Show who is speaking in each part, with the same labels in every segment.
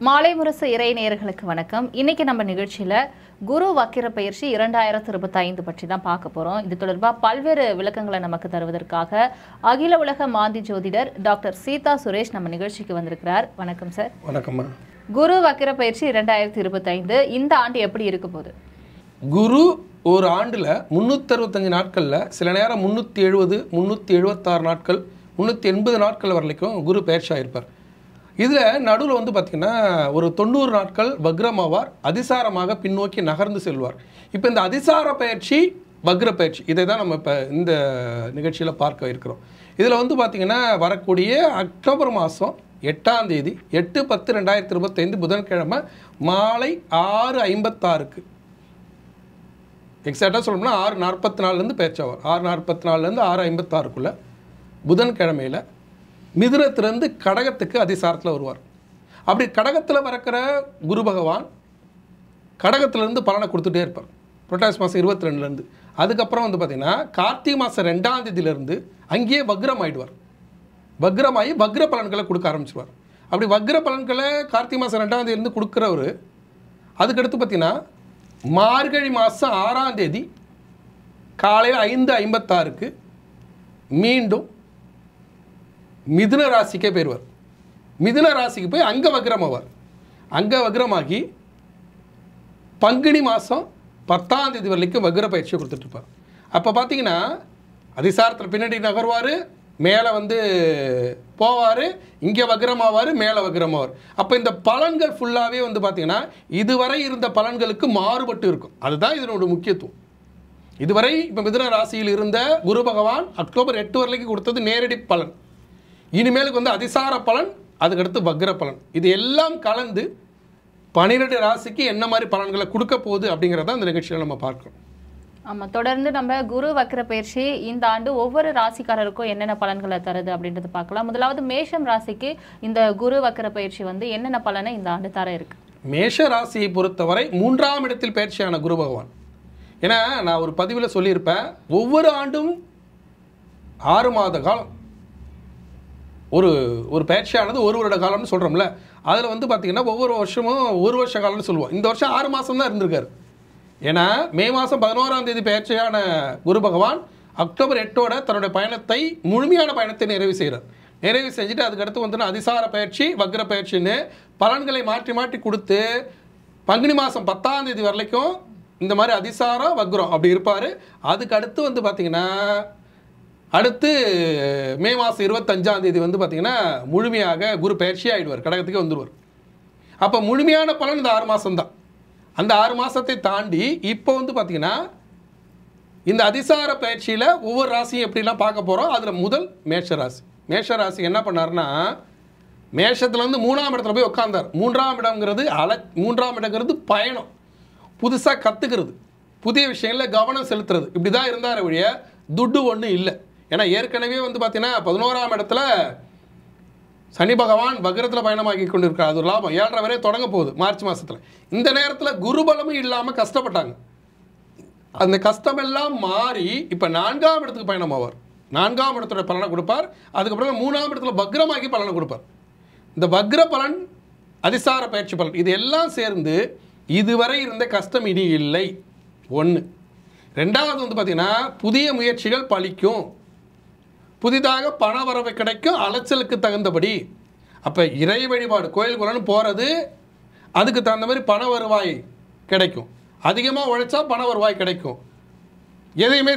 Speaker 1: மாலை முரசு இறை நேயர்களுக்கு வணக்கம். இன்னைக்கு நம்ம நிகழ்ச்சியில குரு வக்கிர பயிற்சி 2025 பற்றி தான் பார்க்க போறோம். இது தொடர்பாக பல்வேறு விளக்கங்களை நமக்கு தருவதற்காக அகில உலக மாந்தி ஜோதிடர் டாக்டர் சீதா சுரேஷ் நம்ம நிகழ்ச்சிக்கு வந்திருக்கிறார். வணக்கம் சார்.
Speaker 2: வணக்கம்மா.
Speaker 1: குரு வக்கிர பயிற்சி 2025 இந்த ஆண்டு எப்படி இருக்க போகுது?
Speaker 2: குரு ஒரு ஆண்டுல 365 நாட்கள்ல சில நேரம் 370 376 நாட்கள் 380 நாட்கள் வரைக்கும் குரு பயிற்சி ஆயிருப்பார். இதில் நடுவில் வந்து பார்த்திங்கன்னா ஒரு 90 நாட்கள் வக்ரமாவார், அதிசாரமாக பின்னோக்கி நகர்ந்து செல்வார். இப்போ இந்த அதிசார பயிற்சி வக்ர பயிற்சி இதை தான் நம்ம இப்போ இந்த நிகழ்ச்சியில் பார்க்க இருக்கிறோம். இதில் வந்து பார்த்திங்கன்னா வரக்கூடிய அக்டோபர் மாதம் 8ஆம் தேதி 8/10/2025 புதன்கிழமை மாலை 6:56க்கு எக்ஸாக்டாக சொல்லணும்னா 6:44 பயிற்சி ஆவார். 6:44 6:56க்குள்ளே புதன்கிழமையில் மிதுனத்திலிருந்து கடகத்துக்கு அதிசாரத்தில் வருவார். அப்படி கடகத்தில் வரக்கிற குரு பகவான் கடகத்திலேருந்து பலனை கொடுத்துட்டே இருப்பார். புரட்டாசி மாதம் 22லேருந்து அதுக்கப்புறம் வந்து பார்த்திங்கன்னா கார்த்திகை மாதம் 2ஆம் தேதியிலேருந்து அங்கேயே வக்ரம் ஆகிடுவார். வக்ரமாகி வக்ர பலன்களை கொடுக்க ஆரம்பிச்சிடுவார். அப்படி வக்ர பலன்களை கார்த்திகை மாதம் 2ஆம் தேதியிலேருந்து கொடுக்குறவர் அதுக்கடுத்து பார்த்திங்கன்னா மார்கழி மாதம் 6ஆம் தேதி காலையில் 5:56க்கு மீண்டும் மிதுன ராசிக்கே போயிடுவார். மிதுன ராசிக்கு போய் அங்கே வக்ரமாவார். அங்கே வக்ரமாகி பங்குனி மாதம் 10ஆம் தேதி வரைக்கும் வக்ர பயிற்சியை கொடுத்துட்ருப்பார். அப்போ பார்த்தீங்கன்னா அதிசாரத்தில் பின்னாடி நகர்வார், மேலே வந்து போவார், இங்கே வக்ரமாவார், மேலே வக்ரமாவார். அப்போ இந்த பலன்கள் ஃபுல்லாகவே வந்து பார்த்திங்கன்னா இதுவரை இருந்த பலன்களுக்கு மாறுபட்டு இருக்கும். அதுதான் இதனோட முக்கியத்துவம். இதுவரை இப்போ மிதுன ராசியில் இருந்த குரு பகவான் அக்டோபர் 8 வரைக்கும் கொடுத்தது நேரடி பலன். இனிமேலுக்கு வந்து அதிசார பலன், அதுக்கடுத்து வக்ர பலன், இது எல்லாம் கலந்து 12 ராசிக்கு என்ன மாதிரி பலன்களை கொடுக்க போகுது அப்படிங்கிறத இந்த நிகழ்ச்சியில் நம்ம பார்க்கிறோம்.
Speaker 1: ஆமாம், தொடர்ந்து நம்ம குரு வக்கிர பயிற்சி இந்த ஆண்டு ஒவ்வொரு ராசிக்காரருக்கும் என்னென்ன பலன்களை தருது அப்படின்றத பார்க்கலாம். முதலாவது மேஷம் ராசிக்கு இந்த குரு வக்கிர பயிற்சி வந்து என்னென்ன பலனை இந்த ஆண்டு தர இருக்கு?
Speaker 2: மேஷ ராசியை பொறுத்தவரை 3ஆம் இடத்தில் பயிற்சியான குரு பகவான். ஏன்னா நான் ஒரு பதிவில் சொல்லியிருப்பேன், ஒவ்வொரு ஆண்டும் 6 மாத காலம் ஒரு ஒரு பயிற்சியானது ஒரு வருட காலம்னு சொல்கிறோம்ல, அதில் வந்து பார்த்திங்கன்னா ஒவ்வொரு வருஷமும் ஒரு வருஷ காலம்னு சொல்லுவோம். இந்த வருஷம் 6 மாதம் தான் இருந்திருக்காரு. ஏன்னா மே மாதம் 11ஆம் தேதி பயிற்சியான குரு பகவான் அக்டோபர் 8ஓட தன்னுடைய பயணத்தை முழுமையான பயணத்தை நிறைவு செய்கிறார். நிறைவு செஞ்சுட்டு அதுக்கடுத்து வந்து அதிசார பயிற்சி வக்ர பயிற்சின்னு பலன்களை மாற்றி மாற்றி கொடுத்து பங்குனி மாதம் 10ஆம் தேதி வரைக்கும் இந்த மாதிரி அதிசாரம் வக்ரம் அப்படி இருப்பார். அதுக்கு அடுத்து வந்து பார்த்திங்கன்னா அடுத்து மே மாதம் 25ஆம் தேதி வந்து பார்த்திங்கன்னா முழுமையாக குரு பயிற்சி ஆகிடுவார், கடகத்துக்கு வந்துடுவார். அப்போ முழுமையான பலன் இந்த 6 மாதம்தான். அந்த 6 மாதத்தை தாண்டி இப்போ வந்து பார்த்திங்கன்னா இந்த அதிசார பயிற்சியில் ஒவ்வொரு ராசியும் எப்படிலாம் பார்க்க போகிறோம். அதில் முதல் மேஷராசி. மேஷராசி என்ன பண்ணார்னா மேஷத்துலேருந்து 3ஆம் இடத்துல போய் உட்காந்தார். 3ஆம் இடங்கிறது 3ஆம் இடங்கிறது பயணம், புதுசாக கற்றுக்கிறது, புதிய விஷயங்களில் கவனம் செலுத்துறது, இப்படி தான் இருந்தார் வழிய துட்டு ஒன்றும் இல்லை. ஏன்னா ஏற்கனவே வந்து பார்த்தீங்கன்னா 11ஆம் இடத்துல சனி பகவான் வக்ரத்தில் பயணமாக்கி கொண்டு இருக்கார். அது ஒரு லாபம் 7.5 வரை தொடங்க போகுது மார்ச் மாதத்தில். இந்த நேரத்தில் குருபலமும் இல்லாமல் கஷ்டப்பட்டாங்க. அந்த கஷ்டமெல்லாம் மாறி இப்போ 4ஆம் இடத்துக்கு பயணம் ஆவார். 4ஆம் இடத்தோட பலனை கொடுப்பார். அதுக்கப்புறம் 3ஆம் இடத்துல வக்ரமாக்கி பலனை கொடுப்பார். இந்த வக்ர பலன் அதிசார பயிற்சி பலன் இது எல்லாம் சேர்ந்து இதுவரை இருந்த கஷ்டம் இனி இல்லை. 1. 2வது வந்து பார்த்திங்கன்னா புதிய முயற்சிகள் பலிக்கும், புதிதாக பண வரவு கிடைக்கும், அலைச்சலுக்கு தகுந்தபடி. அப்போ இறை வழிபாடு கோயில் குலன்னு போகிறது, அதுக்கு தகுந்த மாதிரி பண வருவாய் கிடைக்கும். அதிகமாக உழைச்சா பண வருவாய் கிடைக்கும். எதையுமே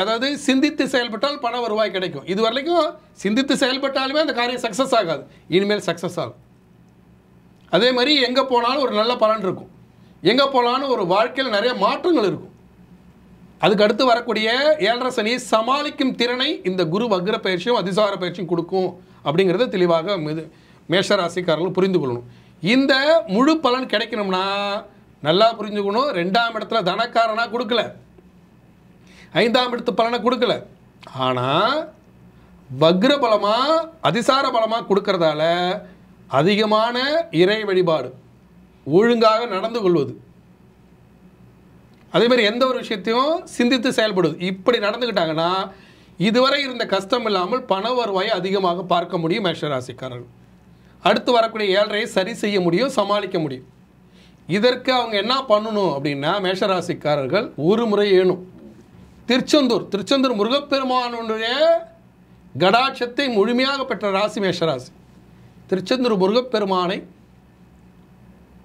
Speaker 2: அதாவது சிந்தித்து செயல்பட்டால் பண வருவாய் கிடைக்கும். இது வரைக்கும் சிந்தித்து செயல்பட்டாலுமே அந்த காரியம் சக்ஸஸ் ஆகாது, இனிமேல் சக்ஸஸ் ஆகும். அதே மாதிரி எங்கே போனாலும் ஒரு நல்ல பலன் இருக்கும், எங்கே போனாலும் ஒரு வாழ்க்கையில் நிறைய மாற்றங்கள் இருக்கும். அதுக்கு அடுத்து வரக்கூடிய 7.5 சனியை சமாளிக்கும் திறனை இந்த குரு வக்ர பயிற்சியும் அதிசார பயிற்சியும் கொடுக்கும் அப்படிங்கிறத தெளிவாக மேஷராசிக்காரர்கள் புரிந்து கொள்ளணும். இந்த முழு பலன் கிடைக்கணும்னா நல்லா புரிஞ்சுக்கணும். 2ஆம் இடத்துல தனக்காரனாக கொடுக்கல, 5ஆம் இடத்து பலனை கொடுக்கல, ஆனால் வக்ர பலமாக அதிசார பலமாக கொடுக்கறதால அதிகமான இறை வழிபாடு, ஒழுங்காக நடந்து கொள்வது, அதே மாதிரி எந்த ஒரு விஷயத்தையும் சிந்தித்து செயல்படுவது, இப்படி நடந்துக்கிட்டாங்கன்னா இதுவரை இருந்த கஷ்டம் இல்லாமல் பண வருவாயை அதிகமாக பார்க்க முடியும் மேஷராசிக்காரர்கள். அடுத்து வரக்கூடிய 7.5 சரி செய்ய முடியும், சமாளிக்க முடியும். இதற்கு அவங்க என்ன பண்ணணும் அப்படின்னா, மேஷராசிக்காரர்கள் ஒரு முறை ஏணும் திருச்செந்தூர் முருகப்பெருமானுடைய கடாட்சத்தை முழுமையாக பெற்ற ராசி மேஷராசி. திருச்செந்தூர் முருகப்பெருமானை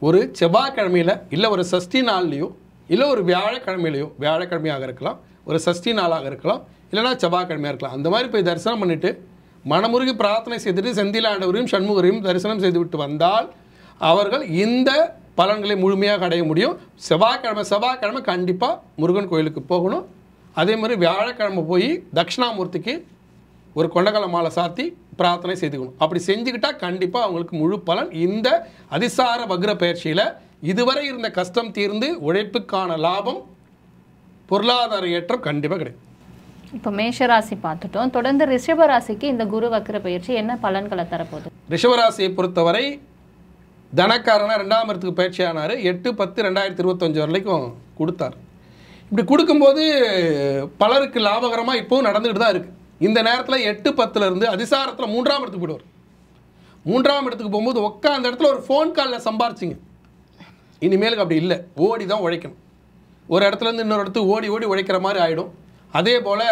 Speaker 2: ஒரு செவ்வாய்க்கிழமையில் இல்லை ஒரு சஷ்டி நாள்லையோ இல்லை ஒரு வியாழக்கிழமையாக இருக்கலாம், ஒரு சஷ்டி நாளாக இருக்கலாம், இல்லைனா செவ்வாய்க்கிழமையாக இருக்கலாம். அந்த மாதிரி போய் தரிசனம் பண்ணிவிட்டு மனமுருகி பிரார்த்தனை செய்துட்டு செந்திலாண்டவரையும் சண்முகரையும் தரிசனம் செய்துவிட்டு வந்தால் அவர்கள் இந்த பலன்களை முழுமையாக அடைய முடியும். செவ்வாய்க்கிழமை கண்டிப்பாக முருகன் கோயிலுக்கு போகணும். அதே மாதிரி வியாழக்கிழமை போய் தட்சிணாமூர்த்திக்கு ஒரு கொண்டகல மாலை சாத்தி பிரார்த்தனை செய்துக்கணும். அப்படி செஞ்சுக்கிட்டால் கண்டிப்பாக அவங்களுக்கு முழு பலன். இந்த அதிசார வக்ர பயிற்சியில் இதுவரை இருந்த கஷ்டம் தீர்ந்து உழைப்புக்கான லாபம், பொருளாதார ஏற்றம் கண்டிப்பாக கிடைக்கும்.
Speaker 1: இப்போ மேஷராசி பார்த்துட்டோம். தொடர்ந்து ரிஷபராசிக்கு இந்த குரு வக்ர பயிற்சி என்ன பலன்களை தரப்போகுது?
Speaker 2: ரிஷபராசியை பொறுத்தவரை தனக்காரனா 2ஆம் இடத்துக்கு பயிற்சி ஆனார். 8/10/2025 வரைக்கும் கொடுத்தார். இப்படி கொடுக்கும்போது பலருக்கு லாபகரமாக இப்போவும் நடந்துக்கிட்டு தான் இருக்குது. இந்த நேரத்தில் 8/10 அதிசாரத்தில் 3ஆம் இடத்துக்கு போயிடுவார். 3ஆம் இடத்துக்கு போகும்போது உட்காந்த இடத்துல ஒரு ஃபோன் காலில் சம்பாரிச்சிங்க. இனிமேலுக்கு அப்படி இல்லை, ஓடி தான் உழைக்கணும். ஒரு இடத்துலேருந்து இன்னொரு இடத்துக்கு ஓடி உழைக்கிற மாதிரி ஆகிடும். அதே போல்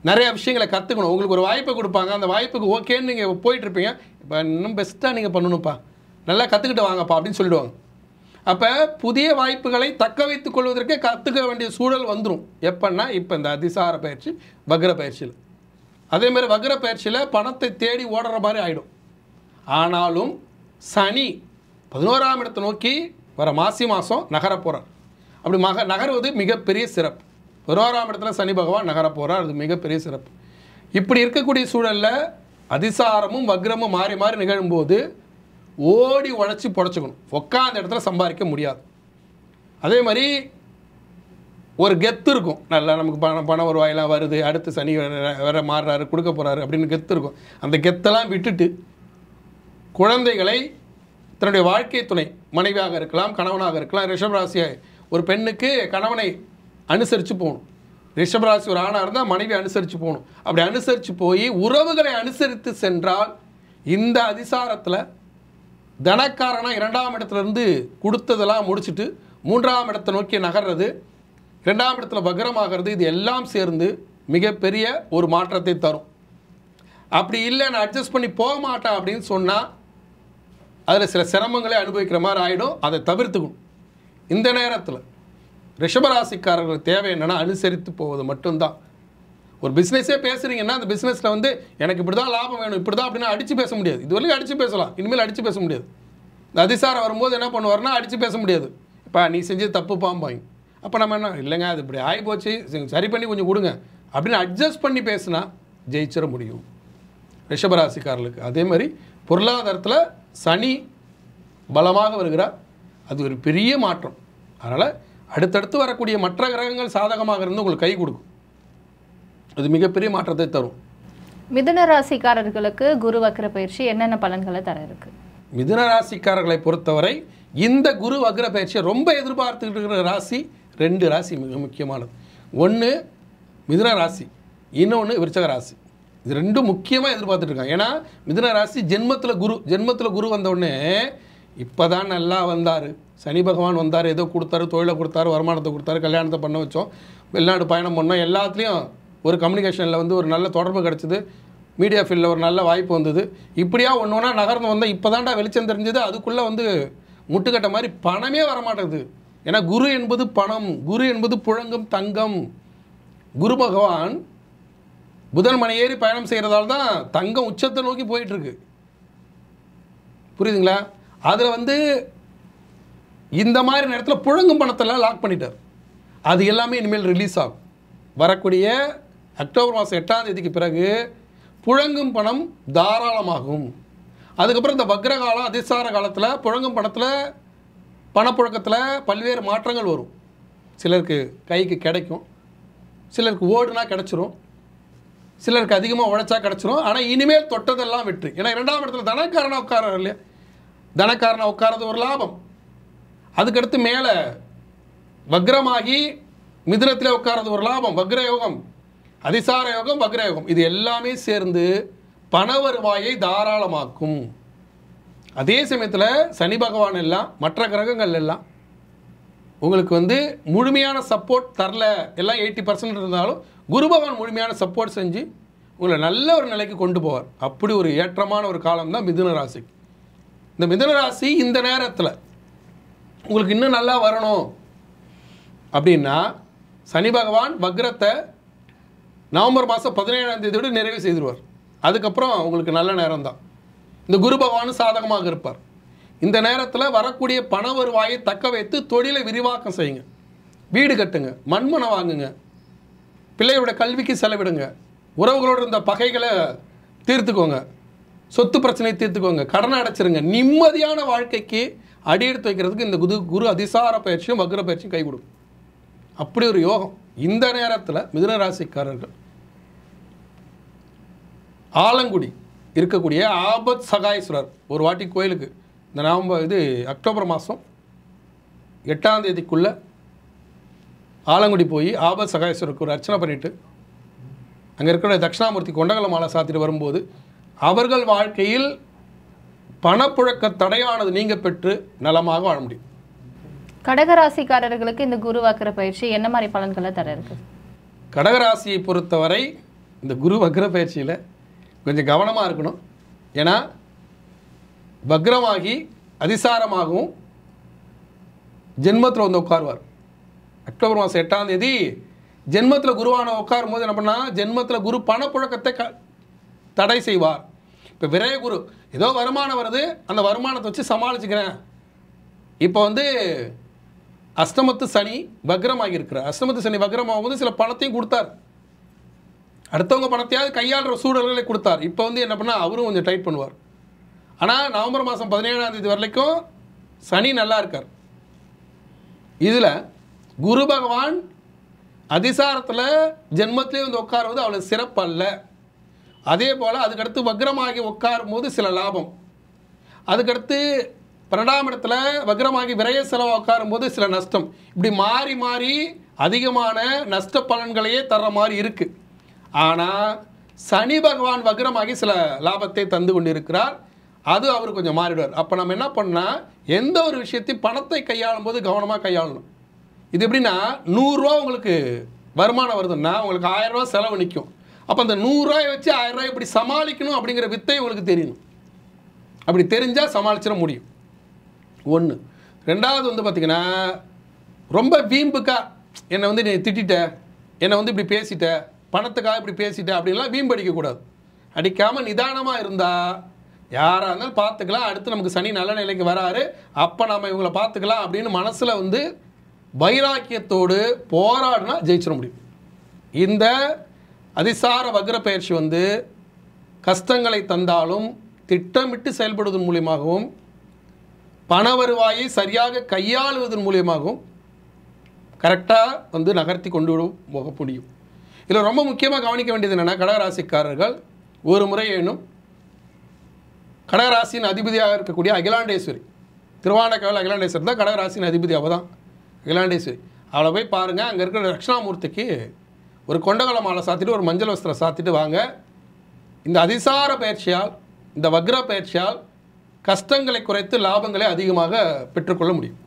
Speaker 2: நிறையா விஷயங்களை கற்றுக்கணும். உங்களுக்கு ஒரு வாய்ப்பை கொடுப்பாங்க, அந்த வாய்ப்புக்கு ஓகேன்னு நீங்கள் போயிட்டுருப்பீங்க. இப்போ இன்னும் பெஸ்ட்டாக நீங்கள் பண்ணணும்ப்பா, நல்லா கற்றுக்கிட்டு வாங்கப்பா அப்படின்னு சொல்லிடுவாங்க. அப்போ புதிய வாய்ப்புகளை தக்க வைத்துக் கொள்வதற்கே கற்றுக்க வேண்டிய சூழல் வந்துடும். எப்போன்னா இப்போ இந்த அதிசார பயிற்சி வக்ர பயிற்சியில். அதேமாதிரி வக்ர பயிற்சியில் பணத்தை தேடி ஓடுற மாதிரி ஆகிடும். ஆனாலும் சனி 11ஆம் இடத்தை நோக்கி வர மாதம் நகர போகிறார். அப்படி நகர்வது மிகப்பெரிய சிறப்பு. 11ஆம் இடத்துல சனி பகவான் நகர போகிறார், அது மிகப்பெரிய சிறப்பு. இப்படி இருக்கக்கூடிய சூழலில் அதிசாரமும் வக்ரமும் மாறி மாறி நிகழும்போது ஓடி உழைச்சி புழைச்சிக்கணும். உட்காந்த இடத்துல சம்பாதிக்க முடியாது. அதே மாதிரி ஒரு கெத்து இருக்கும், நல்லா நமக்கு பணம் வருவாயெல்லாம் வருது, அடுத்து சனி வேற மாறுறாரு, கொடுக்க போகிறாரு அப்படின்னு கெத்து இருக்கும். அந்த கெத்தெல்லாம் விட்டுட்டு குழந்தைகளை தன்னுடைய வாழ்க்கை துணை மனைவியாக இருக்கலாம், கணவனாக இருக்கலாம். ரிஷபராசியை ஒரு பெண்ணுக்கு கணவனை அனுசரித்து போகணும். ரிஷபராசி ஒரு ஆணாக இருந்தால் மனைவி அனுசரித்து போகணும். அப்படி அனுசரித்து போய் உறவுகளை அனுசரித்து சென்றால் இந்த அதிசாரத்தில் தனக்காரனா 2ஆம் இடத்துலேருந்து கொடுத்ததெல்லாம் முடிச்சுட்டு 3ஆம் இடத்தை நோக்கி நகர்றது, 2ஆம் இடத்துல வக்ரமாகிறது, இது எல்லாம் சேர்ந்து மிகப்பெரிய ஒரு மாற்றத்தை தரும். அப்படி இல்லை நான் அட்ஜஸ்ட் பண்ணி போக மாட்டேன் அப்படின்னு சொன்னால் அதில் சில சிரமங்களை அனுபவிக்கிற மாதிரி ஆகிடும். அதை தவிர்த்துக்கணும். இந்த நேரத்தில் ரிஷபராசிக்காரர்கள் தேவை என்னென்னா அனுசரித்து போவது மட்டும்தான். ஒரு பிஸ்னஸே பேசுகிறீங்கன்னா அந்த பிஸ்னஸில் வந்து எனக்கு இப்படி தான் லாபம் வேணும், இப்படி தான் அப்படின்னா அடித்து பேச முடியாது. இது வரைக்கும் அடித்து பேசலாம், இனிமேல் அடித்து பேச முடியாது. இந்த அதிசாரம் வரும்போது என்ன பண்ணுவார்னா அடித்து பேச முடியாது. இப்போ நீ செஞ்சு தப்பு பாம்பாங்க. அப்போ நம்ம என்ன இல்லைங்க அது இப்படி ஆகிப்போச்சு, சரி பண்ணி கொஞ்சம் கொடுங்க அப்படின்னு அட்ஜஸ்ட் பண்ணி பேசுனா ஜெயிச்சிட முடியும் ரிஷபராசிக்காரர்களுக்கு. அதே மாதிரி பொருளாதாரத்தில் சனி பலமாக வருகிறார், அது ஒரு பெரிய மாற்றம். அதனால் அடுத்தடுத்து வரக்கூடிய மற்ற கிரகங்கள் சாதகமாக இருந்து உங்களுக்கு கை கொடுக்கும். அது மிகப்பெரிய மாற்றத்தை தரும்.
Speaker 1: மிதுன ராசிக்காரர்களுக்கு குரு வக்ர பயிற்சி என்னென்ன பலன்களை தர இருக்கு?
Speaker 2: மிதுன ராசிக்காரர்களை பொறுத்தவரை இந்த குரு வக்ர பயிற்சியை ரொம்ப எதிர்பார்த்துக்கிட்டு இருக்கிற ராசி 2 ராசி மிக முக்கியமானது. ஒன்று மிதுன ராசி, இன்னொன்று விருச்சக ராசி. இது ரெண்டும் முக்கியமாக எதிர்பார்த்துட்டு இருக்காங்க. ஏன்னா மிதுன ராசி ஜென்மத்தில் குரு வந்தவுடனே இப்போ தான் நல்லா வந்தார், சனி பகவான் வந்தார், ஏதோ கொடுத்தாரு, தொழிலை கொடுத்தாரு, வருமானத்தை கொடுத்தாரு, கல்யாணத்தை பண்ண வச்சோம், வெளிநாடு பயணம் பண்ணோம், எல்லாத்துலேயும் ஒரு கம்யூனிகேஷனில் வந்து ஒரு நல்ல தொடர்பு கிடச்சிது, மீடியா ஃபீல்டில் ஒரு நல்ல வாய்ப்பு வந்தது. இப்படியா ஒன்று ஒன்றா நகர்ந்து வந்தால் இப்போ தான்டா வெளிச்சம் தெரிஞ்சது. அதுக்குள்ளே வந்து முட்டுக்கட்ட மாதிரி பணமே வரமாட்டேங்குது. ஏன்னா குரு என்பது பணம், குரு என்பது புழங்கும் தங்கம். குரு பகவான் புதன் மனை ஏறி பயணம் செய்கிறதால தான் தங்கம் உச்சத்தை நோக்கி போயிட்டுருக்கு. புரியுதுங்களா? அதில் வந்து இந்த மாதிரி நேரத்தில் புழங்கும் பணத்தெல்லாம் லாக் பண்ணிட்டார். அது எல்லாமே இனிமேல் ரிலீஸ் ஆகும். வரக்கூடிய அக்டோபர் மாதம் 8ஆம் தேதிக்கு பிறகு புழங்கும் பணம் தாராளமாகும். அதுக்கப்புறம் இந்த வக்ர காலம் அதிசார காலத்தில் புழங்கும் பணத்தில் பணப்புழக்கத்தில் பல்வேறு மாற்றங்கள் வரும். சிலருக்கு கைக்கு கிடைக்கும், சிலருக்கு ஓடுனா கிடச்சிரும், சிலருக்கு அதிகமாக உழைச்சா கிடச்சிரும். ஆனால் இனிமேல் தொட்டதெல்லாம் வெற்றி. ஏன்னா 2ஆம் இடத்துல தனக்காரனா உட்காரார் இல்லையா, தனக்காரனா உட்காரது ஒரு லாபம். அதுக்கடுத்து மேலே வக்ரமாகி மிதுனத்தில் உட்காரது ஒரு லாபம். வக்ர யோகம், அதிசார யோகம், வக்ர யோகம், இது எல்லாமே சேர்ந்து பண வருவாயை தாராளமாக்கும். அதே சமயத்தில் சனி பகவான் எல்லாம் மற்ற கிரகங்கள் எல்லாம் உங்களுக்கு வந்து முழுமையான சப்போர்ட் தரல, எல்லாம் 80% இருந்தாலும் குரு பகவான் முழுமையான சப்போர்ட் செஞ்சு உங்களை நல்ல ஒரு நிலைக்கு கொண்டு போவார். அப்படி ஒரு ஏற்றமான ஒரு காலம் தான் மிதுன ராசி. இந்த மிதுன ராசி இந்த நேரத்தில் உங்களுக்கு இன்னும் நல்லா வரணும் அப்படின்னா சனி பகவான் வக்ரத்தை நவம்பர் மாதம் 17ஆம் தேதியோடு நிறைவு செய்திருவார். அதுக்கப்புறம் உங்களுக்கு நல்ல நேரம் தான். இந்த குரு பகவானும் சாதகமாக இருப்பார். இந்த நேரத்தில் வரக்கூடிய பண வருவாயை தக்க வைத்து தொழிலை விரிவாக்கம் செய்யுங்க, வீடு கட்டுங்க, மண்மனை வாங்குங்க, பிள்ளைகளோட கல்விக்கு செலவிடுங்க, உறவுகளோடு இருந்த பகைகளை தீர்த்துக்கோங்க, சொத்து பிரச்சனையை தீர்த்துக்கோங்க, கடனை அடைச்சிருங்க. நிம்மதியான வாழ்க்கைக்கு அடியெடுத்து வைக்கிறதுக்கு இந்த குரு அதிசார பயிற்சியும் வக்ர பயிற்சியும் கை கொடுக்கும். அப்படி ஒரு யோகம். இந்த நேரத்தில் மிதுன ராசிக்காரர்கள் ஆலங்குடி இருக்கக்கூடிய ஆபத் சகாயேஸ்வரர் ஒரு வாட்டி கோயிலுக்கு இந்த அக்டோபர் மாதம் 8ஆம் தேதிக்குள்ளே ஆலங்குடி போய் ஆபத் சகாயேஸ்வரருக்கு ஒரு அர்ச்சனை பண்ணிவிட்டு அங்கே இருக்கிற தட்சிணாமூர்த்தி கொண்டகல மாலை சாத்திட்டு வரும்போது அவர்கள் வாழ்க்கையில் பணப்புழக்க தடையானது நீங்க பெற்று நலமாக வாழ முடியும்.
Speaker 1: கடகராசிக்காரர்களுக்கு இந்த குரு வக்ர பயிற்சி என்ன மாதிரி பலன்களை தர இருக்கு?
Speaker 2: கடகராசியை பொறுத்தவரை இந்த குரு வக்ர பயிற்சியில் கொஞ்சம் கவனமாக இருக்கணும். ஏன்னா வக்ரமாகி அதிசாரமாகவும் ஜென்மத்தில் வந்து உட்காருவார். அக்டோபர் மாதம் 8ஆம் தேதி ஜென்மத்தில் குருவான உட்காரும் போது என்ன பண்ணால் ஜென்மத்தில் குரு பணப்புழக்கத்தை தடை செய்வார். இப்போ விரய குரு ஏதோ வருமானம் வருது, அந்த வருமானத்தை வச்சு சமாளிச்சுக்கிறேன். இப்போ வந்து அஷ்டமத்து சனி வக்ரமாகி இருக்கிறார். அஷ்டமத்து சனி வக்ரமாகும் போது சில பணத்தையும் கொடுத்தார், அடுத்தவங்க பணத்தையாவது கையாளுற சூழல்களை கொடுத்தார். இப்போ வந்து என்ன பண்ணால் அவரும் கொஞ்சம் டைட் பண்ணுவார். ஆனால் நவம்பர் மாதம் 17ஆம் தேதி வரைக்கும் சனி நல்லா இருக்கார். இதில் குரு பகவான் அதிசாரத்தில் ஜென்மத்திலே வந்து உட்காருவது அவ்வளோ சிறப்பு அல்ல. அதே போல் அதுக்கடுத்து வக்ரமாகி உட்காரும் போது சில லாபம், அதுக்கடுத்து 12ஆம் இடத்துல வக்ரமாகி விரைய செலவு உட்காரும் போது சில நஷ்டம், இப்படி மாறி மாறி அதிகமான நஷ்ட பலன்களையே தர்ற மாதிரி இருக்குது. ஆனால் சனி பகவான் வக்ரமாகி சில லாபத்தை தந்து கொண்டு இருக்கிறார். அது அவர் கொஞ்சம் மாறிடுவார். அப்போ நம்ம என்ன பண்ணால் எந்த ஒரு விஷயத்தையும் பணத்தை கையாளும் போது கவனமாக கையாளணும். இது எப்படின்னா 100 ரூபா உங்களுக்கு வருமானம் வருதுன்னா உங்களுக்கு 1000 ரூபா செலவு நிற்கும். அப்போ அந்த 100 ரூபாயை வச்சு 1000 ரூபாய் எப்படி சமாளிக்கணும் அப்படிங்கிற வித்தை உங்களுக்கு தெரியணும். அப்படி தெரிஞ்சால் சமாளிச்சிட முடியும். ஒன்று. ரெண்டாவது வந்து பார்த்திங்கன்னா ரொம்ப வீம்புக்கா என்னை வந்து நீ திட்டிட்ட, என்னை வந்து இப்படி பேசிட்ட, பணத்துக்காக இப்படி பேசிட்ட அப்படின்லாம் வீம்பு அடிக்கக்கூடாது. அடிக்காமல் நிதானமாக இருந்தால் யாராக இருந்தாலும் பார்த்துக்கலாம். அடுத்து நமக்கு சனி நல்ல நிலைக்கு வராரு, அப்போ நம்ம இவங்களை பார்த்துக்கலாம் அப்படின்னு மனசில் வந்து வைராக்கியத்தோடு போராடினா ஜெயிச்சிட முடியும். இந்த அதிசார வக்ர பயிற்சி வந்து கஷ்டங்களை தந்தாலும் திட்டமிட்டு செயல்படுவதன் மூலியமாகவும் பண வருவாயை சரியாக கையாளுவதன் மூலியமாகவும் கரெக்டாக வந்து நகர்த்தி கொண்டு போக முடியும். இதில் ரொம்ப முக்கியமாக கவனிக்க வேண்டியது என்னென்னா, கடகராசிக்காரர்கள் ஒரு முறையேனும் கடகராசியின் அதிபதியாக இருக்கக்கூடிய அகிலாண்டேஸ்வரி, திருவானக்காவில் அகிலாண்டேஸ்வரி தான் கடகராசியின் அதிபதி. அவள் தான் அகிலாண்டேஸ்வரி. அவளை போய் பாருங்கள். அங்கே இருக்கிற தட்சிணாமூர்த்திக்கு ஒரு கொண்டகல மாலை சாத்திட்டு ஒரு மஞ்சள் வஸ்திரம் சாத்திட்டு வாங்க. இந்த அதிசார பயிற்சியால், இந்த வக்ர பயிற்சியால் கஷ்டங்களை குறைத்து லாபங்களை அதிகமாக பெற்றுக்கொள்ள முடியும்.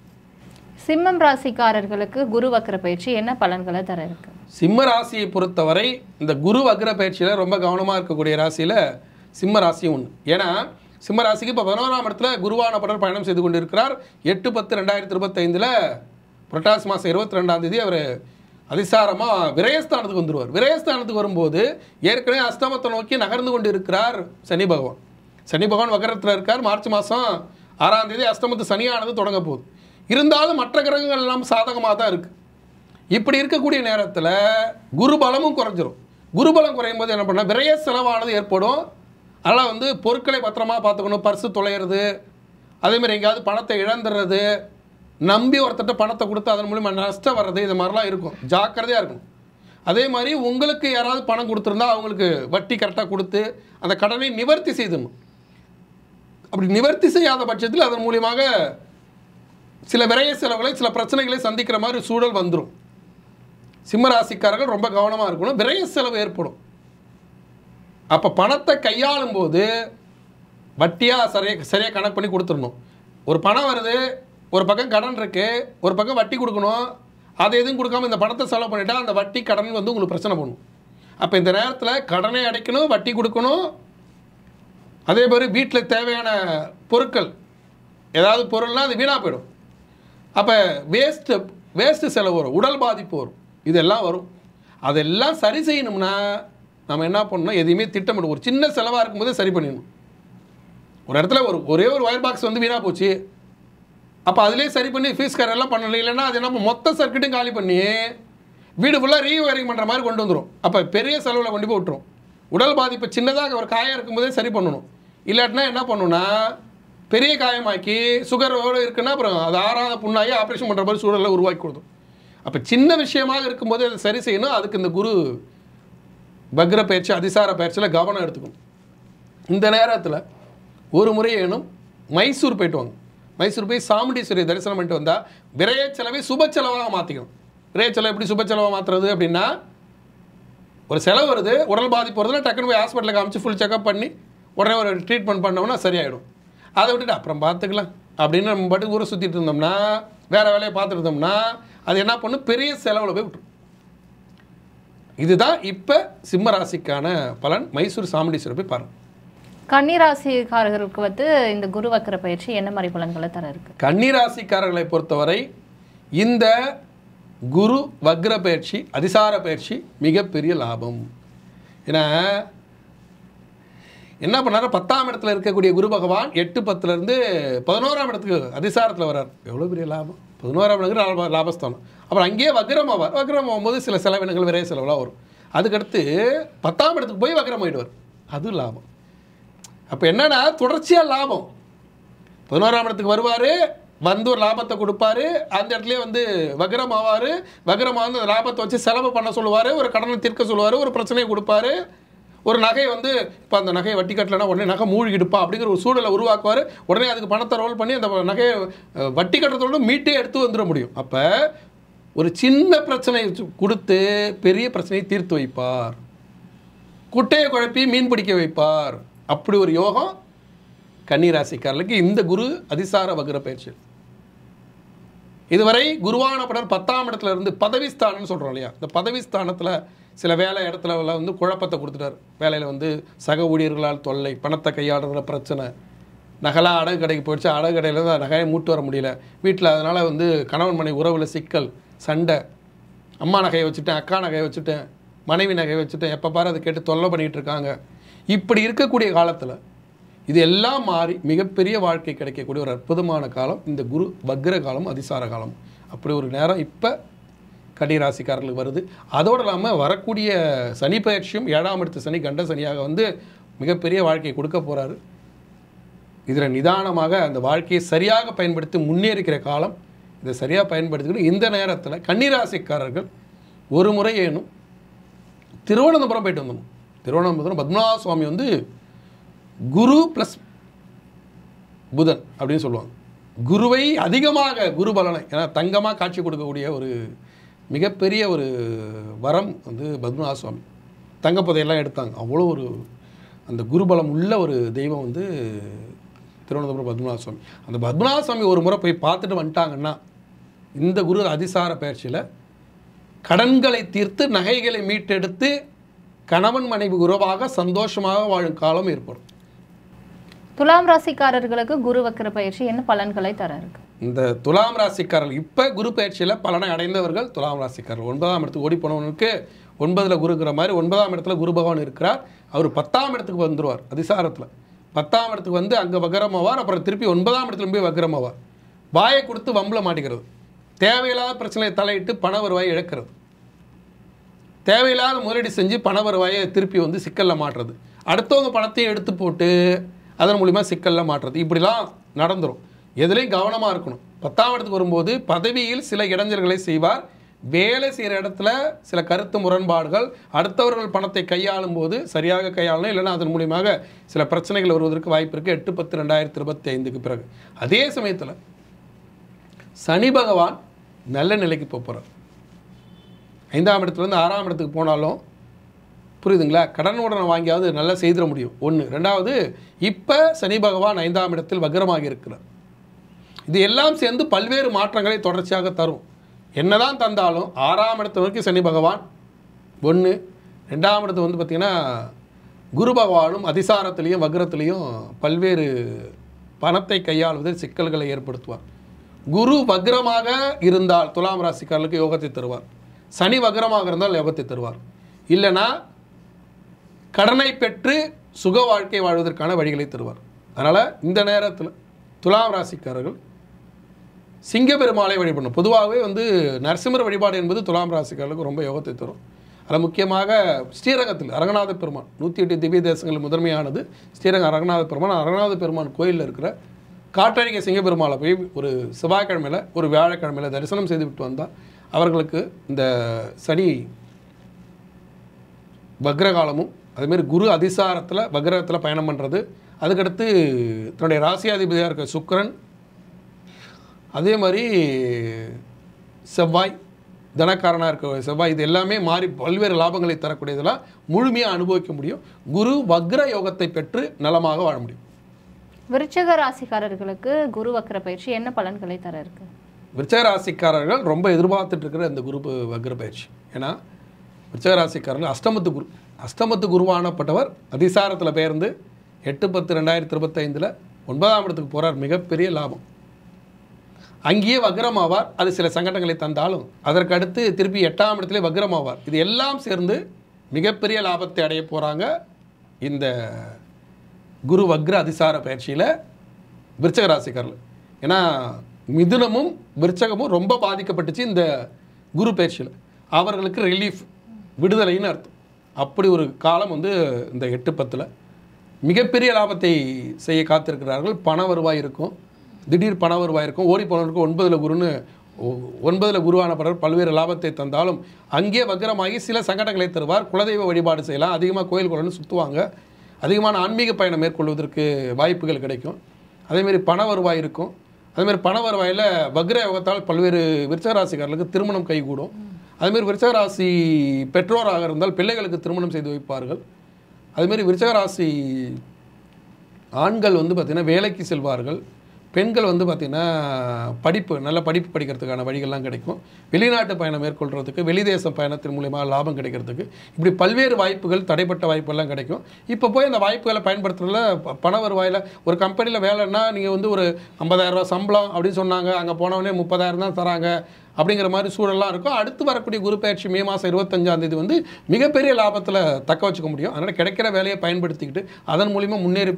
Speaker 1: சிம்மம் ராசிக்காரர்களுக்கு குரு வக்ர பயிற்சி என்ன பலன்களை தர இருக்கு?
Speaker 2: சிம்ம ராசியை பொறுத்தவரை இந்த குரு வக்ர பயிற்சியில் ரொம்ப கவனமாக இருக்கக்கூடிய ராசியில் சிம்ம ராசியும் ஒன்று. ஏன்னா சிம்ம ராசிக்கு இப்போ 11ஆம் இடத்துல குருவான படர் பயணம் செய்து கொண்டு இருக்கிறார். 8/10/2025 புரட்டாசி மாதம் 22ஆம் தேதி அவர் அதிசாரமாக விரயஸ்தானத்துக்கு வந்துடுவார். விரயஸ்தானத்துக்கு வரும்போது ஏற்கனவே அஷ்டமத்தை நோக்கி நகர்ந்து கொண்டு இருக்கிறார் சனி பகவான். சனி பகவான் வக்ரத்தில் இருக்கார். மார்ச் மாதம் 6ஆம் தேதி அஷ்டமத்து சனியானது தொடங்க போகுது. இருந்தாலும் மற்ற கிரகங்கள் எல்லாம் சாதகமாக தான் இருக்குது. இப்படி இருக்கக்கூடிய நேரத்தில் குரு பலமும் குறைஞ்சிரும். குருபலம் குறையும் போது என்ன பண்ணால் விரைய செலவானது ஏற்படும். அதனால் வந்து பொருட்களை பத்திரமா பார்த்துக்கணும். பர்ஸு தொலைகிறது, அதேமாதிரி எங்கேயாவது பணத்தை இழந்துடுறது, நம்பி ஒருத்தட்ட பணத்தை கொடுத்து அதன் மூலிமா நஷ்டம் வர்றது, இது மாதிரிலாம் இருக்கும். ஜாக்கிரதையாக இருக்கணும். அதே மாதிரி உங்களுக்கு யாராவது பணம் கொடுத்துருந்தா அவங்களுக்கு வட்டி கரெக்டாக கொடுத்து அந்த கடனை நிவர்த்தி செய்தணும். அப்படி நிவர்த்தி செய்யாத பட்சத்தில் அதன் மூலியமாக சில விரைய செலவுகளை, சில பிரச்சனைகளை சந்திக்கிற மாதிரி சூழல் வந்துடும். சிம்மராசிக்காரர்கள் ரொம்ப கவனமாக இருக்கணும். விரைய செலவு ஏற்படும். அப்போ பணத்தை கையாளும் போது வட்டியாக சரியாக கணக்கு பண்ணி கொடுத்துடணும். ஒரு பணம் வருது, ஒரு பக்கம் கடன் இருக்குது, ஒரு பக்கம் வட்டி கொடுக்கணும். அதை எதுவும் கொடுக்காம இந்த பணத்தை செலவு பண்ணிட்டா அந்த வட்டி கடன் வந்து உங்களுக்கு பிரச்சனை பண்ணும். அப்போ இந்த நேரத்தில் கடனை அடைக்கணும், வட்டி கொடுக்கணும். அதே மாதிரி வீட்டில் தேவையான பொருட்கள் ஏதாவது பொருள்னால் அது வீணாக போயிடும். அப்போ வேஸ்ட்டு செலவு வரும், உடல் பாதிப்பு வரும், இதெல்லாம் வரும். அதெல்லாம் சரி செய்யணும்னா நம்ம என்ன பண்ணணும், எதையுமே திட்டமிடும். ஒரு சின்ன செலவாக இருக்கும்போதே சரி பண்ணிடணும். ஒரு இடத்துல ஒரே ஒரு ஒயர் பாக்ஸ் வந்து வீணாக போச்சு, அப்போ அதிலே சரி பண்ணி ஃபீஸ் எல்லாம் பண்ணல. இல்லைன்னா அது என்ன மொத்த சர்க்கிட்டும் காலி பண்ணி வீடு ஃபுல்லாக ரீவயரிங் பண்ணுற மாதிரி கொண்டு வந்துடும். அப்போ பெரிய செலவில் கொண்டு போய் விட்டுரும். உடல் பாதிப்பு சின்னதாக ஒரு காயம் இருக்கும்போதே சரி பண்ணணும். இல்லாட்டினா என்ன பண்ணணும்னா பெரிய காயமாக்கி சுகரோடு இருக்குன்னா அப்புறம் அது ஆறாத புண்ணாகி ஆப்ரேஷன் பண்ணுற மாதிரி சூழலை உருவாக்கி கொடுக்கும். அப்போ சின்ன விஷயமாக இருக்கும்போது அதை சரி செய்யணும். அதுக்கு இந்த குரு வக்ர பயிற்சி அதிசார பயிற்சியில் கவனம் எடுத்துக்கணும். இந்த நேரத்தில் ஒரு முறை ஏனும் மைசூர் போயிட்டு வாங்க. மைசூர் போய் சாமுண்டீஸ்வரி தரிசனம் பண்ணிட்டு வந்தால் விரைய செலவை சுப செலவாக மாற்றிக்கணும். விரைய செலவு எப்படி சுப செலவாக மாற்றுறது அப்படின்னா, ஒரு செலவு வருது, உடல் பாதிப்பு வருதுன்னா டக்குன்னு போய் ஹாஸ்பிட்டலில் காமிச்சு ஃபுல் செக்அப் பண்ணி உடனே ஒரு ட்ரீட்மெண்ட் பண்ணோம்னா சரியாயிடும். அதை விட்டுட்டு அப்புறம் பார்த்துக்கலாம் அப்படின்னு நம்ம பாட்டுக்கு ஊரை சுற்றிட்டு இருந்தோம்னா, வேறு வேலையை பார்த்துட்டு இருந்தோம்னா அது என்ன பண்ணும், பெரிய செலவில் போய் விட்டுரும். இதுதான் இப்போ சிம்ம ராசிக்கான பலன். மைசூர் சாமுண்டீஸ்வரர் போய் பாருங்கள்.
Speaker 1: கன்னிராசிக்காரர்களுக்கு வந்து இந்த குரு வக்ர பயிற்சி என்ன மாதிரி பலன்களை தர இருக்கு?
Speaker 2: கன்னிராசிக்காரர்களை பொறுத்தவரை இந்த குரு வக்ர பயிற்சி அதிசார பயிற்சி மிகப்பெரிய லாபம். ஏன்னா என்ன பண்ணார், 10ஆம் இடத்துல இருக்கக்கூடிய குரு பகவான் 8-10லேருந்து 11ஆம் இடத்துக்கு அதிசாரத்தில் வர்றார். எவ்வளோ பெரிய லாபம்! 11ஆம் இடத்துக்கு லாபஸ்தானம். அப்புறம் அங்கேயே வக்ரம் ஆவார். வக்ரம் ஆகும்போது சில செலவினங்கள் விரைய செலவுலாம் வரும். அதுக்கடுத்து 10ஆம் இடத்துக்கு போய் வக்ரம் ஆகிடுவார். அது லாபம். அப்போ என்னன்னா தொடர்ச்சியாக லாபம். 11ஆம் இடத்துக்கு வருவார், வந்து ஒரு லாபத்தை கொடுப்பாரு, அந்த இடத்துலேயே வந்து வக்ரம் ஆவார். வக்ரமாக வந்து அந்த லாபத்தை வச்சு செலவு பண்ண சொல்லுவார், ஒரு கடனை தீர்க்க சொல்லுவார், ஒரு பிரச்சனையை கொடுப்பாரு. ஒரு நகை வந்து இப்போ அந்த நகையை வட்டி கட்டலைன்னா உடனே நகை மூழ்கிடுப்பா அப்படிங்கிற ஒரு சூழலை உருவாக்குவார். உடனே அதுக்கு பணத்தை ரோல் பண்ணி அந்த நகையை வட்டி கட்டுறதோட மீட்டே எடுத்து வந்துட முடியும். அப்போ ஒரு சின்ன பிரச்சனை கொடுத்து பெரிய பிரச்சனையை தீர்த்து வைப்பார். குட்டையை குழப்பி மீன் பிடிக்க வைப்பார். அப்படி ஒரு யோகம் கன்னிராசிக்காரர்களுக்கு இந்த குரு அதிசார வக்ர பயிற்சி. இதுவரை குருவான படர் 10ஆம் இடத்துல இருந்து பதவிஸ்தானம்னு சொல்கிறோம் இல்லையா, இந்த பதவிஸ்தானத்தில் சில வேலை இடத்துல வந்து குழப்பத்தை கொடுத்துட்டார். வேலையில் வந்து சக ஊழியர்களால் தொல்லை, பணத்தை கையாடுற பிரச்சனை, நகைலாம் அடகு கடைக்கு போயிடுச்சு, அடகு கடையில் தான் நகையை மூட்டு வர முடியல வீட்டில். அதனால் வந்து கணவன் மனைவி உறவில் சிக்கல், சண்டை, அம்மா நகையை வச்சுட்டேன், அக்கா நகையை வச்சுட்டேன், மனைவி நகையை வச்சுட்டேன், எப்போ பாரு அதை கேட்டு தொல்லை பண்ணிகிட்டு இருக்காங்க. இப்படி இருக்கக்கூடிய காலத்தில் இது எல்லாம் மாறி மிகப்பெரிய வாழ்க்கை கிடைக்கக்கூடிய ஒரு அற்புதமான காலம் இந்த குரு வக்ர காலம் அதிசார காலம். அப்படி ஒரு நேரம் இப்போ கன்னிராசிக்காரர்களுக்கு வருது. அதோடு இல்லாமல் வரக்கூடிய சனி பயிற்சியும் 7ஆம் இடத்து சனி கண்ட சனியாக வந்து மிகப்பெரிய வாழ்க்கையை கொடுக்க போகிறாரு. இதில் நிதானமாக அந்த வாழ்க்கையை சரியாக பயன்படுத்தி முன்னேறிக்கிற காலம். இதை சரியாக பயன்படுத்திக்கணும். இந்த நேரத்தில் கன்னிராசிக்காரர்கள் ஒரு முறை ஏனும் திருவனந்தபுரம் போயிட்டு வந்துடணும். திருவனந்தபுரம் பத்மநாப சுவாமி வந்து குரு ப்ளஸ் புதன் அப்படின்னு சொல்லுவாங்க. குருவை அதிகமாக குரு பலனை, ஏன்னா தங்கமாக காட்சி கொடுக்கக்கூடிய ஒரு மிகப்பெரிய ஒரு வரம் வந்து பத்மநாப சுவாமி. தங்கப்பதையெல்லாம் எடுத்தாங்க. அவ்வளோ ஒரு அந்த குருபலம் உள்ள ஒரு தெய்வம் வந்து திருவனந்தபுரம் பத்மநாப சுவாமி. அந்த பத்மநாப சுவாமி ஒரு முறை போய் பார்த்துட்டு வந்துட்டாங்கன்னா இந்த குரு அதிசார பயிற்சியில் கடன்களை தீர்த்து நகைகளை மீட்டெடுத்து கணவன் மனைவி உறவாக சந்தோஷமாக வாழும் காலம் ஏற்படும்.
Speaker 1: துலாம் ராசிக்காரர்களுக்கு குரு வக்ர பயிற்சி என்ன பலன்களை தர இருக்கு?
Speaker 2: இந்த துலாம் ராசிக்காரர்கள் இப்போ குரு பயிற்சியில் பலனை அடைந்தவர்கள் துலாம் ராசிக்காரர்கள். 9ஆம் இடத்துக்கு ஓடி போனவனுக்கு 9ல் குருங்கிற மாதிரி 9ஆம் இடத்துல குரு பகவான் இருக்கிறார். அவர் 10ஆம் இடத்துக்கு வந்துடுவார் அதிசாரத்தில். 10ஆம் இடத்துக்கு வந்து அங்கே வக்ரமாவார். அப்புறம் திருப்பி 9ஆம் இடத்துல போய் வக்ரமாவார். வாயை கொடுத்து வம்பில் மாட்டிக்கிறது, தேவையில்லாத பிரச்சனையை தலையிட்டு பண வருவாயை இழக்கிறது, தேவையில்லாத முதலீடு செஞ்சு பண வருவாயை திருப்பி வந்து சிக்கலில் மாட்டுறது, அடுத்தவங்க பணத்தையும் எடுத்து போட்டு அதன் மூலிமா சிக்கலில் மாட்டுறது, இப்படிலாம் நடந்துடும். எதுலேயும் கவனமாக இருக்கணும். 10ஆம் இடத்துக்கு வரும்போது பதவியில் சில இடைஞ்சல்களை செய்வார். வேலை செய்கிற இடத்துல சில கருத்து முரண்பாடுகள், அடுத்தவர்கள் பணத்தை கையாளும் போது சரியாக கையாளணும், இல்லைன்னா அதன் மூலியமாக சில பிரச்சனைகள் வருவதற்கு வாய்ப்பு இருக்குது 8/10/2025க்கு பிறகு. அதே சமயத்தில் சனி பகவான் நல்ல நிலைக்கு போகிறார். 5ஆம் இடத்துலேருந்து 6ஆம் இடத்துக்கு போனாலும் புரியுதுங்களா? கடன் உடனே வாங்கியாவது நல்லா செய்திட முடியும். ஒன்று. ரெண்டாவது, இப்போ சனி பகவான் 5ஆம் இடத்தில் வக்ரமாக இருக்கிறார். இது எல்லாம் சேர்ந்து பல்வேறு மாற்றங்களை தொடர்ச்சியாக தரும். என்னதான் தந்தாலும் 6ஆம் இடத்து வரைக்கும் சனி பகவான் ஒன்று. 2ஆம் இடத்து வந்து பார்த்திங்கன்னா குரு பகவானும் அதிசாரத்திலையும் வக்ரத்திலையும் பல்வேறு பணத்தை கையாளுவதில் சிக்கல்களை ஏற்படுத்துவார். குரு வக்ரமாக இருந்தால் துலாம் ராசிக்காரர்களுக்கு யோகத்தை தருவார். சனி வக்ரமாக இருந்தால் யோகத்தை தருவார். இல்லைனா கடனை பெற்று சுக வாழ்க்கை வாழ்வதற்கான வழிகளை தருவார். அதனால் இந்த நேரத்தில் துலாம் ராசிக்காரர்கள் சிங்கப்பெருமாளை வழிபடணும். பொதுவாகவே வந்து நரசிம்மர் வழிபாடு என்பது துலாம் ராசிக்காரர்களுக்கு ரொம்ப யோகத்தை தரும். அதில் முக்கியமாக ஸ்ரீரங்கத்தில் அரங்கநாத பெருமான் 108 திவ்ய தேசங்களில் முதன்மையானது ஸ்ரீரங்கம் அரங்கநாத பெருமான். அரங்கநாத பெருமான் கோயிலில் இருக்கிற காற்றடிக்க சிங்கப்பெருமாளை போய் ஒரு செவ்வாய்க்கிழமையில் ஒரு வியாழக்கிழமையில் தரிசனம் செய்து விட்டு வந்தால் அவர்களுக்கு இந்த சனி வக்ரகாலமும் அதேமாரி குரு அதிசாரத்தில் வக்ரத்தில் பயணம் பண்ணுறது, அதுக்கடுத்து தன்னுடைய ராசியாதிபதியாக இருக்க சுக்கிரன், அதே மாதிரி செவ்வாய் தனக்காரனாக இருக்க செவ்வாய், இது எல்லாமே மாறி பல்வேறு லாபங்களை தரக்கூடியதெல்லாம் முழுமையாக அனுபவிக்க முடியும். குரு வக்ர யோகத்தை பெற்று நலமாக வாழ முடியும்.
Speaker 1: விருச்சிக ராசிக்காரர்களுக்கு குரு வக்ர பயிற்சி என்ன பலன்களை தர இருக்கு?
Speaker 2: விருச்சிக ராசிக்காரர்கள் ரொம்ப எதிர்பார்த்துட்டு இருக்கிற இந்த குரு வக்ர பயிற்சி. ஏன்னா விருச்சிக ராசிக்காரர்கள் அஷ்டமத்து குருவானப்பட்டவர் அதிசாரத்தில் பெயர்ந்து 8/10/2025 9ஆம் இடத்துக்கு போகிறார். மிகப்பெரிய லாபம். அங்கேயே வக்ரமாவார். அது சில சங்கடங்களை தந்தாலும் அதற்கு அடுத்து திருப்பி 8ஆம் இடத்திலே வக்ரமாவார். இது எல்லாம் சேர்ந்து மிகப்பெரிய லாபத்தை அடைய போகிறாங்க இந்த குரு வக்ர அதிசார பயிற்சியில் விருச்சிக ராசிக்காரர்கள். ஏன்னா மிதுனமும் விருச்சகமும் ரொம்ப பாதிக்கப்பட்டுச்சு இந்த குரு பயிற்சியில். அவர்களுக்கு ரிலீஃப், விடுதலைன்னு அர்த்தம். அப்படி ஒரு காலம் வந்து இந்த 8/10 மிகப்பெரிய லாபத்தை செய்ய காத்திருக்கிறார்கள். பண வருவாய் இருக்கும், திடீர் பண வருவாய் இருக்கும். ஓடி போனவருக்கு 9ல் குருன்னு 9ல் குருவான பிறகு பல்வேறு லாபத்தை தந்தாலும் அங்கே வக்ரமாகி சில சங்கடங்களை தருவார். குலதெய்வ வழிபாடு செய்யலாம், அதிகமாக கோயில் குளம்னு சுற்றுவாங்க, அதிகமான ஆன்மீக பயணம் மேற்கொள்வதற்கு வாய்ப்புகள் கிடைக்கும். அதேமாரி பண வருவாய் இருக்கும். அதேமாதிரி பண வருவாயில் வக்ர யோகத்தால் பல்வேறு விருச்சிக ராசிக்காரர்களுக்கு திருமணம் கைகூடும். அதுமாரி விருச்சிக ராசி பெற்றோராக இருந்தால் பிள்ளைகளுக்கு திருமணம் செய்து வைப்பார்கள். அதுமாரி விருச்சிக ராசி ஆண்கள் வந்து பார்த்திங்கன்னா வேலைக்கு செல்வார்கள். பெண்கள் வந்து பார்த்திங்கன்னா நல்ல படிப்பு படிக்கிறதுக்கான வழிகள்லாம் கிடைக்கும். வெளிநாட்டு பயணம் மேற்கொள்கிறதுக்கு, வெளிதேச பயணத்தின் மூலியமாக லாபம் கிடைக்கிறதுக்கு, இப்படி பல்வேறு வாய்ப்புகள், தடைப்பட்ட வாய்ப்புகள்லாம் கிடைக்கும். இப்போ போய் அந்த வாய்ப்புகளை பயன்படுத்துறதுல பண வருவாயில் ஒரு கம்பெனியில் வேலைன்னா நீங்கள் வந்து ஒரு 50,000 ரூபா சம்பளம் அப்படின்னு சொன்னாங்க, அங்கே போனவொடனே 30,000 தான் தராங்க அப்படிங்கிற மாதிரி சூழல்லாம் இருக்கும். அடுத்து வரக்கூடிய குரு பயிற்சி மே மாதம் 25ஆம் தேதி வந்து மிகப்பெரிய லாபத்தில் தக்க வச்சுக்க முடியும். அதனால் கிடைக்கிற வேலையை பயன்படுத்திக்கிட்டு அதன் மூலிமா முன்னேறி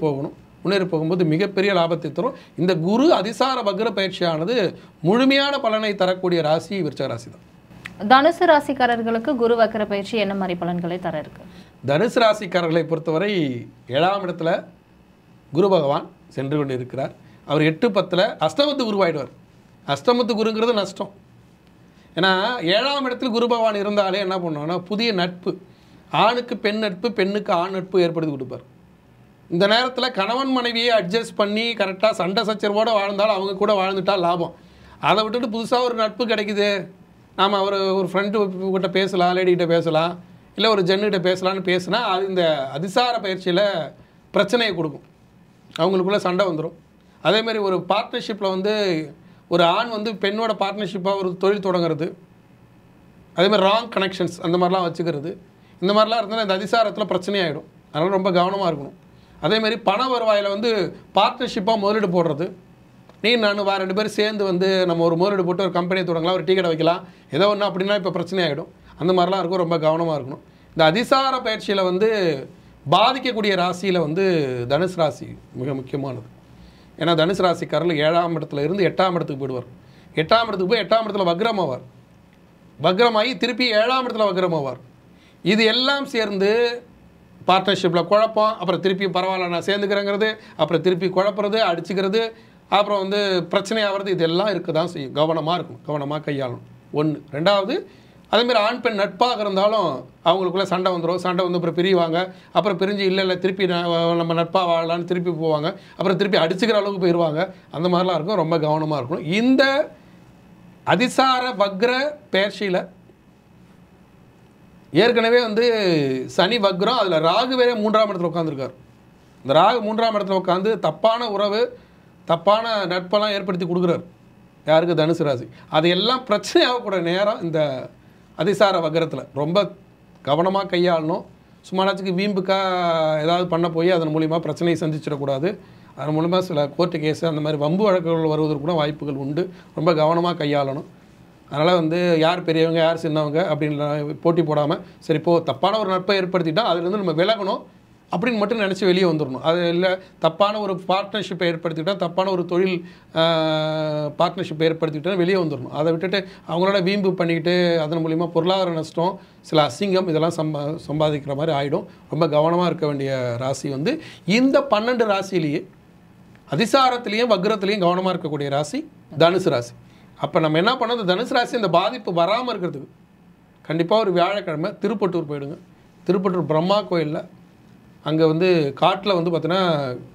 Speaker 2: போகும்போது மிகப்பெரிய லாபத்தை தரும். இந்த குரு அதிசார வக்ர பயிற்சியானது முழுமையான பலனை தரக்கூடிய ராசி விருச்சிக ராசி தான்.
Speaker 1: தனுசு ராசிக்காரர்களுக்கு குரு வக்ர பயிற்சி என்ன மாதிரி பலன்களை தர இருக்கு?
Speaker 2: தனுசு ராசிக்காரர்களை பொறுத்தவரை 7ஆம் இடத்துல குரு பகவான் சென்று கொண்டு இருக்கிறார். அவர் 8/10 அஷ்டமத்து குருவாயிடுவார். அஷ்டமத்து குருங்கிறது நஷ்டம். ஏன்னா 7ஆம் இடத்தில் குரு பகவான் இருந்தாலே என்ன பண்ணுவோம்னா புதிய நட்பு, ஆணுக்கு பெண் நட்பு, பெண்ணுக்கு ஆண் நட்பு ஏற்படுத்தி கொடுப்பார். இந்த நேரத்தில் கணவன் மனைவியை அட்ஜஸ்ட் பண்ணி கரெக்டாக சண்டை சச்சரவோடு வாழ்ந்தாலும் அவங்க கூட வாழ்ந்துட்டால் லாபம். அதை விட்டுட்டு புதுசாக ஒரு நட்பு கிடைக்குது, நாம் ஒரு ஃப்ரெண்டு கிட்ட பேசலாம், லேடிக்கிட்ட பேசலாம், இல்லை ஒரு ஜென்னுக்கிட்ட பேசலான்னு பேசினா அது இந்த அதிசார பயிற்சியில் பிரச்சனையை கொடுக்கும். அவங்களுக்குள்ளே சண்டை வந்துடும். அதேமாதிரி ஒரு பார்ட்னர்ஷிப்பில் வந்து ஒரு ஆண் வந்து பெண்ணோட பார்ட்னர்ஷிப்பாக ஒரு தொழில் தொடங்குறது, அதேமாதிரி ராங் கனெக்ஷன்ஸ் அந்த மாதிரிலாம் வச்சுக்கிறது, இந்த மாதிரிலாம் இருந்தால் இந்த அதிசாரத்தில் பிரச்சனையாகிடும். அதனால் ரொம்ப கவனமாக இருக்கணும். அதேமாதிரி பண வருவாயில் வந்து பார்ட்னர்ஷிப்பாக முதலீடு போடுறது, நான் வேறு 2 பேர் சேர்ந்து வந்து நம்ம ஒரு முதலீடு போட்டு ஒரு கம்பெனியை தொடங்கலாம், ஒரு டீ கடை வைக்கலாம், ஏதோ ஒன்று அப்படின்னா இப்போ பிரச்சனையாகிடும். அந்த மாதிரிலாம் இருக்கும். ரொம்ப கவனமாக இருக்கணும். இந்த அதிசார பயிற்சியில் வந்து பாதிக்கக்கூடிய ராசியில் வந்து தனுசு ராசி மிக முக்கியமானது. ஏன்னா தனுசு ராசிக்காரர்கள் 7ஆம் இடத்துல இருந்து 8ஆம் இடத்துக்கு போயிடுவார். 8ஆம் இடத்துக்கு போய் 8ஆம் இடத்துல வக்ரமாவார். வக்ரமாகி திருப்பி 7ஆம் இடத்துல வக்ரமாவார். இது எல்லாம் சேர்ந்து பார்ட்னர்ஷிப்பில் குழப்பம், அப்புறம் திருப்பி பரவாயில்ல நான் சேர்ந்துக்கிறேங்கிறது, அப்புறம் திருப்பி குழப்புறது, அடிச்சுக்கிறது, அப்புறம் வந்து பிரச்சனை ஆகிறது, இதெல்லாம் இருக்க தான் செய்யும். கவனமாக இருக்கணும், கவனமாக கையாளணும். 1. 2வது அதேமாதிரி ஆண் பெண் நட்பாக இருந்தாலும் அவங்களுக்குள்ளே சண்டை வந்துடும். சண்டை வந்து அப்புறம் பிரிவாங்க. அப்புறம் பிரிஞ்சு இல்லை திருப்பி நம்ம நட்பாக வாழலான்னு திருப்பி போவாங்க. அப்புறம் திருப்பி அடிச்சுக்கிற அளவுக்கு போயிடுவாங்க. அந்த மாதிரிலாம் இருக்கும். ரொம்ப கவனமாக இருக்கணும். இந்த அதிசார வக்ர பயிற்சியில் ஏற்கனவே வந்து சனி வக்ரம், அதில் ராகு வேற 3ஆம் இடத்துல உட்காந்துருக்கார். இந்த ராகு 3ஆம் இடத்துல உட்காந்து தப்பான உறவு, தப்பான நட்பெல்லாம் ஏற்படுத்தி கொடுக்குறாரு. யாருக்கு? தனுசு ராசி. அது எல்லாம் பிரச்சனை ஆகக்கூடிய நேரம் இந்த அதிசார வக்ரத்தில். ரொம்ப கவனமாக கையாளணும். சும்மானாச்சுக்கு வீம்புக்காக ஏதாவது பண்ண போய் அதன் மூலிமா பிரச்சனையை சந்திச்சிடக்கூடாது. அதன் மூலமாக சில கோர்ட்டு கேஸு அந்த மாதிரி வம்பு வழக்குகள் வருவதற்கு கூட வாய்ப்புகள் உண்டு. ரொம்ப கவனமாக கையாளணும். அதனால் வந்து யார் பெரியவங்க யார் சின்னவங்க அப்படின்னு போட்டி போடாமல், சரி இப்போது தப்பான ஒரு நட்பை ஏற்படுத்திட்டால் அதுலேருந்து நம்ம விலகணும் அப்படின்னு மட்டும் நினச்சி வெளியே வந்துடணும். அது இல்லை தப்பான ஒரு பார்ட்னர்ஷிப்பை ஏற்படுத்திக்கிட்டால், தப்பான ஒரு தொழில் பார்ட்னர்ஷிப்பை ஏற்படுத்திக்கிட்டால் வெளியே வந்துடணும். அதை விட்டுட்டு அவங்களோட வீம்பு பண்ணிக்கிட்டு அதன் மூலிமா பொருளாதார நஷ்டம், சில அசிங்கம் இதெல்லாம் சம்பாதிக்கிற மாதிரி ஆகிடும். ரொம்ப கவனமாக இருக்க வேண்டிய ராசி வந்து இந்த 12 ராசியிலேயே அதிசாரத்திலையும் வக்ரத்திலையும் கவனமாக இருக்கக்கூடிய ராசி தனுசு ராசி. அப்போ நம்ம என்ன பண்ணோம், இந்த தனுசு ராசி இந்த பாதிப்பு வராமல் இருக்கிறதுக்கு கண்டிப்பாக ஒரு வியாழக்கிழமை திருப்பட்டூர் போயிடுங்க. திருப்பட்டூர் பிரம்மா கோயிலில் அங்கே வந்து காட்டில் வந்து பார்த்தீங்கன்னா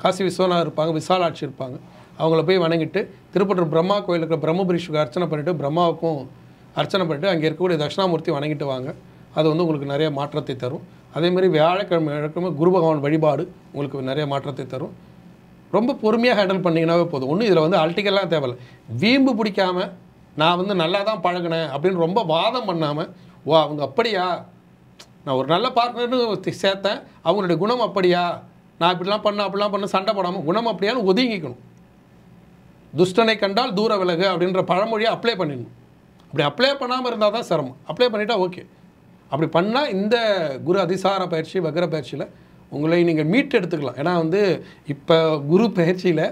Speaker 2: காசி விஸ்வநாதர் இருப்பாங்க, விசாலாட்சி இருப்பாங்க. அவங்கள போய் வணங்கிட்டு திருப்பட்டூர் பிரம்மா கோயிலுக்கு பிரம்மபுரீஷுக்கு அர்ச்சனை பண்ணிவிட்டு, பிரம்மாவுக்கும் அர்ச்சனை பண்ணிவிட்டு அங்கே இருக்கக்கூடிய தட்சிணாமூர்த்தி வணங்கிட்டு வாங்க. அது வந்து உங்களுக்கு நிறைய மாற்றத்தை தரும். அதேமாதிரி வியாழக்கிழமை குரு பகவான் வழிபாடு உங்களுக்கு நிறைய மாற்றத்தை தரும். ரொம்ப பொறுமையாக ஹேண்டில் பண்ணிங்கன்னாவே போதும். ஒன்றும் இதில் வந்து அல்ட்டிக்கெல்லாம் தேவையில்லை. வீம்பு பிடிக்காமல் நான் வந்து நல்லா தான் பழகினேன் அப்படின்னு ரொம்ப வாதம் பண்ணாமல், ஓ அவங்க அப்படியா, நான் ஒரு நல்ல பார்ட்னர்னு சேர்த்தேன், அவங்களுடைய குணம் அப்படியா, நான் இப்படிலாம் அப்படிலாம் பண்ண சண்டை போடாமல் குணம் அப்படியான்னு ஒதுங்கிக்கணும். துஷ்டனை கண்டால் தூர விலகு அப்படின்ற பழமொழியை அப்ளை பண்ணிடணும். அப்படி அப்ளை பண்ணாமல் இருந்தால் தான் சிரமம். அப்ளை பண்ணிட்டா ஓகே. அப்படி பண்ணால் இந்த குரு அதிசார பயிற்சி வக்ர பயிற்சியில் உங்களை நீங்கள் மீட்டு எடுத்துக்கலாம். ஏன்னா வந்து இப்போ குரு பயிற்சியில்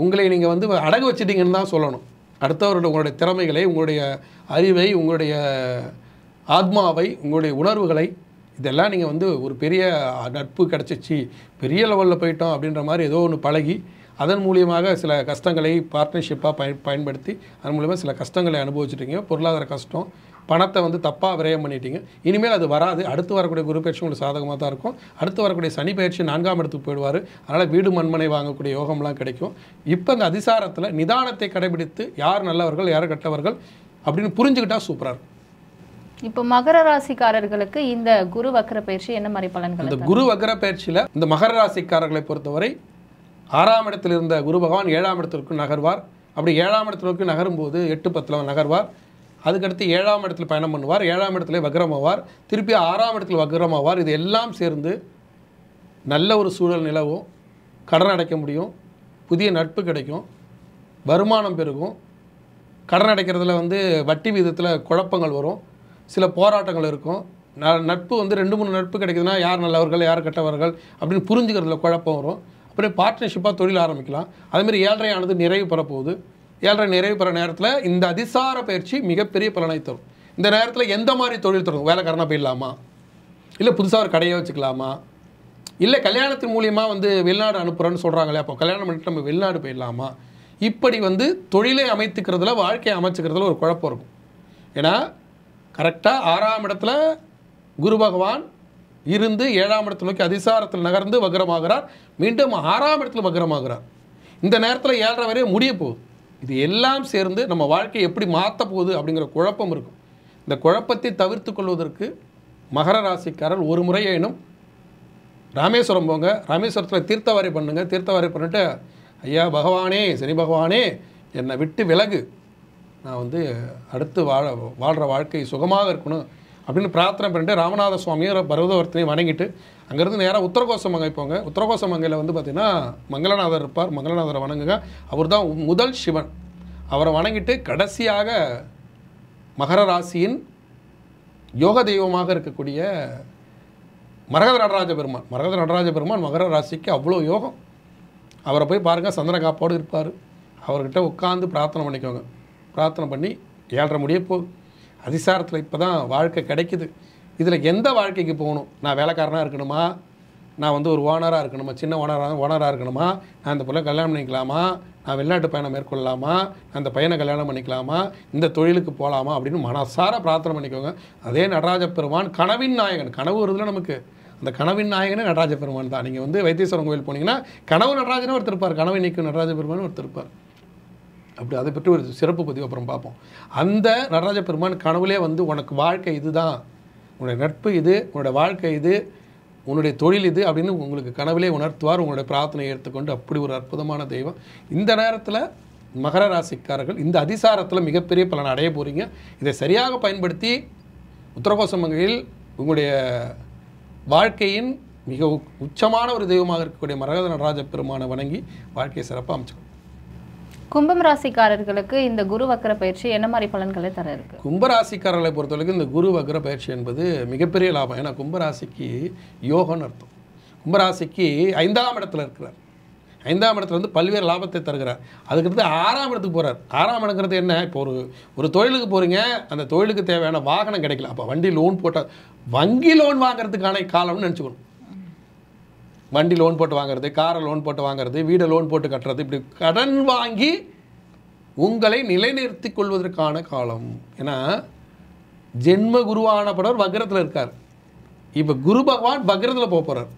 Speaker 2: உங்களை நீங்கள் வந்து அடகு வச்சிட்டிங்கன்னு தான் சொல்லணும். அடுத்தவரோட உங்களுடைய திறமைகளை, உங்களுடைய அறிவை, உங்களுடைய ஆத்மாவை, உங்களுடைய உணர்வுகளை இதெல்லாம் நீங்கள் வந்து ஒரு பெரிய நட்பு கிடச்சிச்சு, பெரிய லெவலில் போயிட்டோம் அப்படின்ற மாதிரி ஏதோ ஒன்று பழகி அதன் மூலியமாக சில கஷ்டங்களை பார்ட்னர்ஷிப்பாக பயன்படுத்தி அதன் மூலியமாக சில கஷ்டங்களை அனுபவிச்சுட்டீங்க. பொருளாதார கஷ்டம், பணத்தை வந்து தப்பாக விரயம் பண்ணிட்டீங்க. இனிமேல் அது வராது. அடுத்து வரக்கூடிய குரு பயிற்சி உங்களுக்கு சாதகமாக தான் இருக்கும். அடுத்து வரக்கூடிய சனி பயிற்சி 4ஆம் இடத்துக்கு போயிடுவார். அதனால் வீடு மண்மனை வாங்கக்கூடிய யோகம்லாம் கிடைக்கும். இப்போ இந்த அதிசாரத்தில் நிதானத்தை கடைபிடித்து யார் நல்லவர்கள் யார் கெட்டவர்கள் அப்படின்னு புரிஞ்சுக்கிட்டா சூப்பராக இருக்கும்.
Speaker 1: இப்போ மகர ராசிக்காரர்களுக்கு இந்த குரு வக்ர பயிற்சி என்ன மாதிரி பலன்கள்?
Speaker 2: இந்த குரு வக்ர பயிற்சியில் இந்த மகர ராசிக்காரர்களை பொறுத்தவரை 6ஆம் இடத்தில் இருந்த குரு பகவான் 7ஆம் இடத்திற்கு நகர்வார். அப்படி 7ஆம் இடத்திற்கு நகரும்போது 8-10 நகர்வார். அதுக்கடுத்து 7ஆம் இடத்துல பயணம் பண்ணுவார். 7ஆம் இடத்துல வக்ரமாவார். திருப்பி 6ஆம் இடத்துல வக்ரமாவார். இது எல்லாம் சேர்ந்து நல்ல ஒரு சூழல் நிலவும், கடன் அடைக்க முடியும், புதிய நட்பு கிடைக்கும், வருமானம் பெருகும். கடன் அடைக்கிறதுல வந்து வட்டி விதத்தில் குழப்பங்கள் வரும், சில போராட்டங்கள் இருக்கும். நட்பு வந்து 2-3 நட்பு கிடைக்குதுன்னா யார் நல்லவர்கள் யார் கெட்டவர்கள் அப்படின்னு புரிஞ்சுக்கிறதுல குழப்பம் வரும். அப்படியே பார்ட்னர்ஷிப்பாக தொழில் ஆரம்பிக்கலாம். அதேமாதிரி 7.5 நிறைவு பெறப்போகுது. 7.5 நிறைவு பெற நேரத்தில் இந்த அதிசார பயிற்சி மிகப்பெரிய பலனை தரும். இந்த நேரத்தில் எந்த மாதிரி தொழில் தரும்? வேலைக்காரனாக போயிடலாமா, இல்லை புதுசாக ஒரு கடையை வச்சுக்கலாமா, இல்லை கல்யாணத்தின் மூலியமாக வந்து வெளிநாடு அனுப்புகிறோன்னு சொல்கிறாங்களே, அப்போ கல்யாணம் பண்ணிட்டு நம்ம வெளிநாடு போயிடலாமா, இப்படி வந்து தொழிலை அமைத்துக்கிறதுல வாழ்க்கையை அமைச்சுக்கிறதுல ஒரு குழப்பம் இருக்கும். ஏன்னா கரெக்டாக 6ஆம் இடத்துல குரு பகவான் இருந்து 7ஆம் இடத்துல நோக்கி அதிசாரத்தில் நகர்ந்து வக்ரமாகிறார். மீண்டும் 6ஆம் இடத்துல வக்ரமாகிறார். இந்த நேரத்தில் 7.5 வரையே முடிய போகுது. இது எல்லாம் சேர்ந்து நம்ம வாழ்க்கையை எப்படி மாற்ற போகுது அப்படிங்கிற குழப்பம் இருக்கும். இந்த குழப்பத்தை தவிர்த்து கொள்வதற்கு மகர ராசிக்காரர் ஒரு முறையேனும் ராமேஸ்வரம் போங்க. ராமேஸ்வரத்தில் தீர்த்தவாரி பண்ணுங்க. தீர்த்தவாரி பண்ணிட்டு, ஐயா பகவானே, சனி பகவானே, என்னை விட்டு விலகு, நான் வந்து அடுத்து வாழ்கிற வாழ்க்கை சுகமாக இருக்கணும் அப்படின்னு பிரார்த்தனை பண்ணிட்டு ராமநாத சுவாமியை பர்வதவர்த்தனையும் வணங்கிட்டு அங்கேருந்து நேராக உத்தரகோசமங்கை போங்க. உத்தரகோசமங்கையில் வந்து பார்த்திங்கன்னா மங்களநாதர் இருப்பார். மங்களநாதரை வணங்குங்க. அவர் தான் முதல் சிவன். அவரை வணங்கிட்டு கடைசியாக மகர ராசியின் யோக தெய்வமாக இருக்கக்கூடிய மரகத நடராஜ பெருமான். மரகத நடராஜ பெருமான் மகர ராசிக்கு அவ்வளோ யோகம். அவரை போய் பாருங்கள், சந்திர காப்போடு இருப்பார். அவர்கிட்ட உட்காந்து பிரார்த்தனை பண்ணிக்கோங்க. பிரார்த்தனை பண்ணி 7.5 முடிய போகுது. அதிசாரத்தில் இப்போ தான் வாழ்க்கை கிடைக்குது. இதில் எந்த வாழ்க்கைக்கு போகணும்? நான் வேலைக்காரனாக இருக்கணுமா, நான் வந்து ஒரு ஓனராக இருக்கணுமா, சின்ன ஓனராக இருக்கணுமா, நான் இந்த பிள்ளை கல்யாணம் பண்ணிக்கலாமா, நான் வெளிநாட்டு பயணம் மேற்கொள்ளலாமா, நான் இந்த பையனை கல்யாணம் பண்ணிக்கலாமா, இந்த தொழிலுக்கு போகலாமா அப்படின்னு மனசார பிரார்த்தனை பண்ணிக்கோங்க. அதே நடராஜ பெருமான் கனவின் நாயகன். கனவு வருதுல நமக்கு, அந்த கனவின் நாயகனே நடராஜ பெருமான் தான். நீங்கள் வந்து வைத்தீஸ்வரன் கோயில் போனீங்கன்னா கனவு நடராஜனே ஒருத்தர் இருப்பார், கனவை நீக்கும் நடராஜ பெருமான் ஒருத்தர் இருப்பார். அப்படி அதை பற்றி ஒரு சிறப்பு பதிவு அப்புறம் பார்ப்போம். அந்த நடராஜ பெருமான் கனவுலே வந்து உனக்கு வாழ்க்கை இதுதான், உன்னுடைய நட்பு இது, உன்னுடைய வாழ்க்கை இது, உன்னுடைய தொழில் இது அப்படின்னு உங்களுக்கு கனவிலே உணர்த்துவார். உங்களுடைய பிரார்த்தனையை எடுத்துக்கொண்டு அப்படி ஒரு அற்புதமான தெய்வம். இந்த நேரத்தில் மகர ராசிக்காரர்கள் இந்த அதிசாரத்தில் மிகப்பெரிய பலன் அடைய போகிறீங்க. இதை சரியாக பயன்படுத்தி உத்தரகோசமங்கையில் உங்களுடைய வாழ்க்கையின் மிக உச்சமான ஒரு தெய்வமாக இருக்கக்கூடிய மரகத நடராஜ பெருமானை வணங்கி வாழ்க்கையை சிறப்பாக அமைச்சுக்கணும்.
Speaker 1: கும்பம் ராசிக்காரர்களுக்கு இந்த குரு வக்கர பயிற்சி என்ன மாதிரி பலன்களை தர இருக்கு?
Speaker 2: கும்பராசிக்காரர்களை பொறுத்தவரைக்கும் இந்த குரு வக்கர பயிற்சி என்பது மிகப்பெரிய லாபம். ஏன்னா கும்பராசிக்கு யோகம்னு அர்த்தம். கும்பராசிக்கு 5ஆம் இடத்துல இருக்கிறார். 5ஆம் இடத்துல வந்து பல்வேறு லாபத்தை தருகிறார். அதுக்கடுத்து 6ஆம் இடத்துக்கு போகிறார். 6ஆம் இடங்கிறது என்ன? இப்போ ஒரு தொழிலுக்கு போகிறீங்க, அந்த தொழிலுக்கு தேவையான வாகனம் கிடைக்கல, அப்போ வண்டி லோன் போட்டால் வங்கி லோன் வாங்குறதுக்கான காலம்னு நினச்சிக்கணும். வண்டி லோன் போட்டு வாங்குறது, காரை லோன் போட்டு வாங்குறது, வீடை லோன் போட்டு கட்டுறது, இப்படி கடன் வாங்கி உங்களை நிலைநிறுத்தி கொள்வதற்கான காலம். ஏன்னா ஜென்ம குருவானப்படவர் வக்ரத்தில் இருக்கார். இப்போ குரு பகவான் வக்ரத்தில் போக போகிறார்,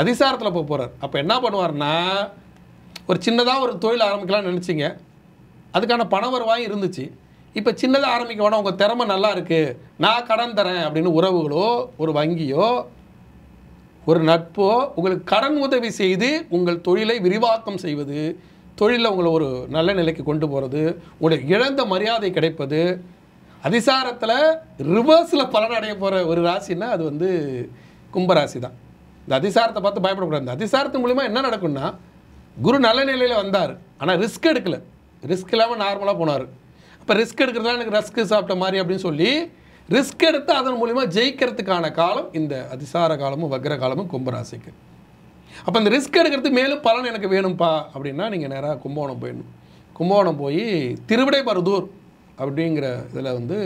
Speaker 2: அதிசாரத்தில் போக போகிறார். அப்போ என்ன பண்ணுவார்னா, ஒரு சின்னதாக ஒரு தொழில் ஆரம்பிக்கலாம்னு நினச்சிங்க, அதுக்கான பண வருவாய் இருந்துச்சு. இப்போ சின்னதாக ஆரம்பிக்க வேணாம், உங்கள் திறமை நல்லா இருக்குது, நான் கடன் தரேன் அப்படின்னு உறவுகளோ ஒரு வங்கியோ ஒரு நட்போ உங்களுக்கு கடன் உதவி செய்து உங்கள் தொழிலை விரிவாக்கம் செய்வது, தொழிலில் உங்களை ஒரு நல்ல நிலைக்கு கொண்டு போகிறது, உங்களுடைய இழந்த மரியாதை கிடைப்பது, அதிசாரத்தில் ரிவர்ஸில் பலன் அடைய போகிற ஒரு ராசின்னா அது வந்து கும்பராசி தான். இந்த அதிசாரத்தை பார்த்து பயப்படக்கூடாது. இந்த அதிசாரத்தின் மூலிமா என்ன நடக்கும்னா, குரு நல்ல நிலையில் வந்தார், ஆனால் ரிஸ்க் எடுக்கலை, ரிஸ்க் இல்லாமல் நார்மலாக போனார். அப்போ ரிஸ்க் எடுக்கிறதுலாம் எனக்கு ரஸ்க்கு சாப்பிட்ட மாதிரி அப்படின்னு சொல்லி ரிஸ்க் எடுத்து அதன் மூலிமா ஜெயிக்கிறதுக்கான காலம் இந்த அதிசார காலமும் வக்ர காலமும் கும்பராசிக்கு. அப்போ இந்த ரிஸ்க் எடுக்கிறதுக்கு மேலும் பலன் எனக்கு வேணும்ப்பா அப்படின்னா நீங்கள் நேராக கும்பகோணம் போயிடணும். கும்பகோணம் போய் திருவிடைமருதூர் அப்படிங்கிற இதில் வந்து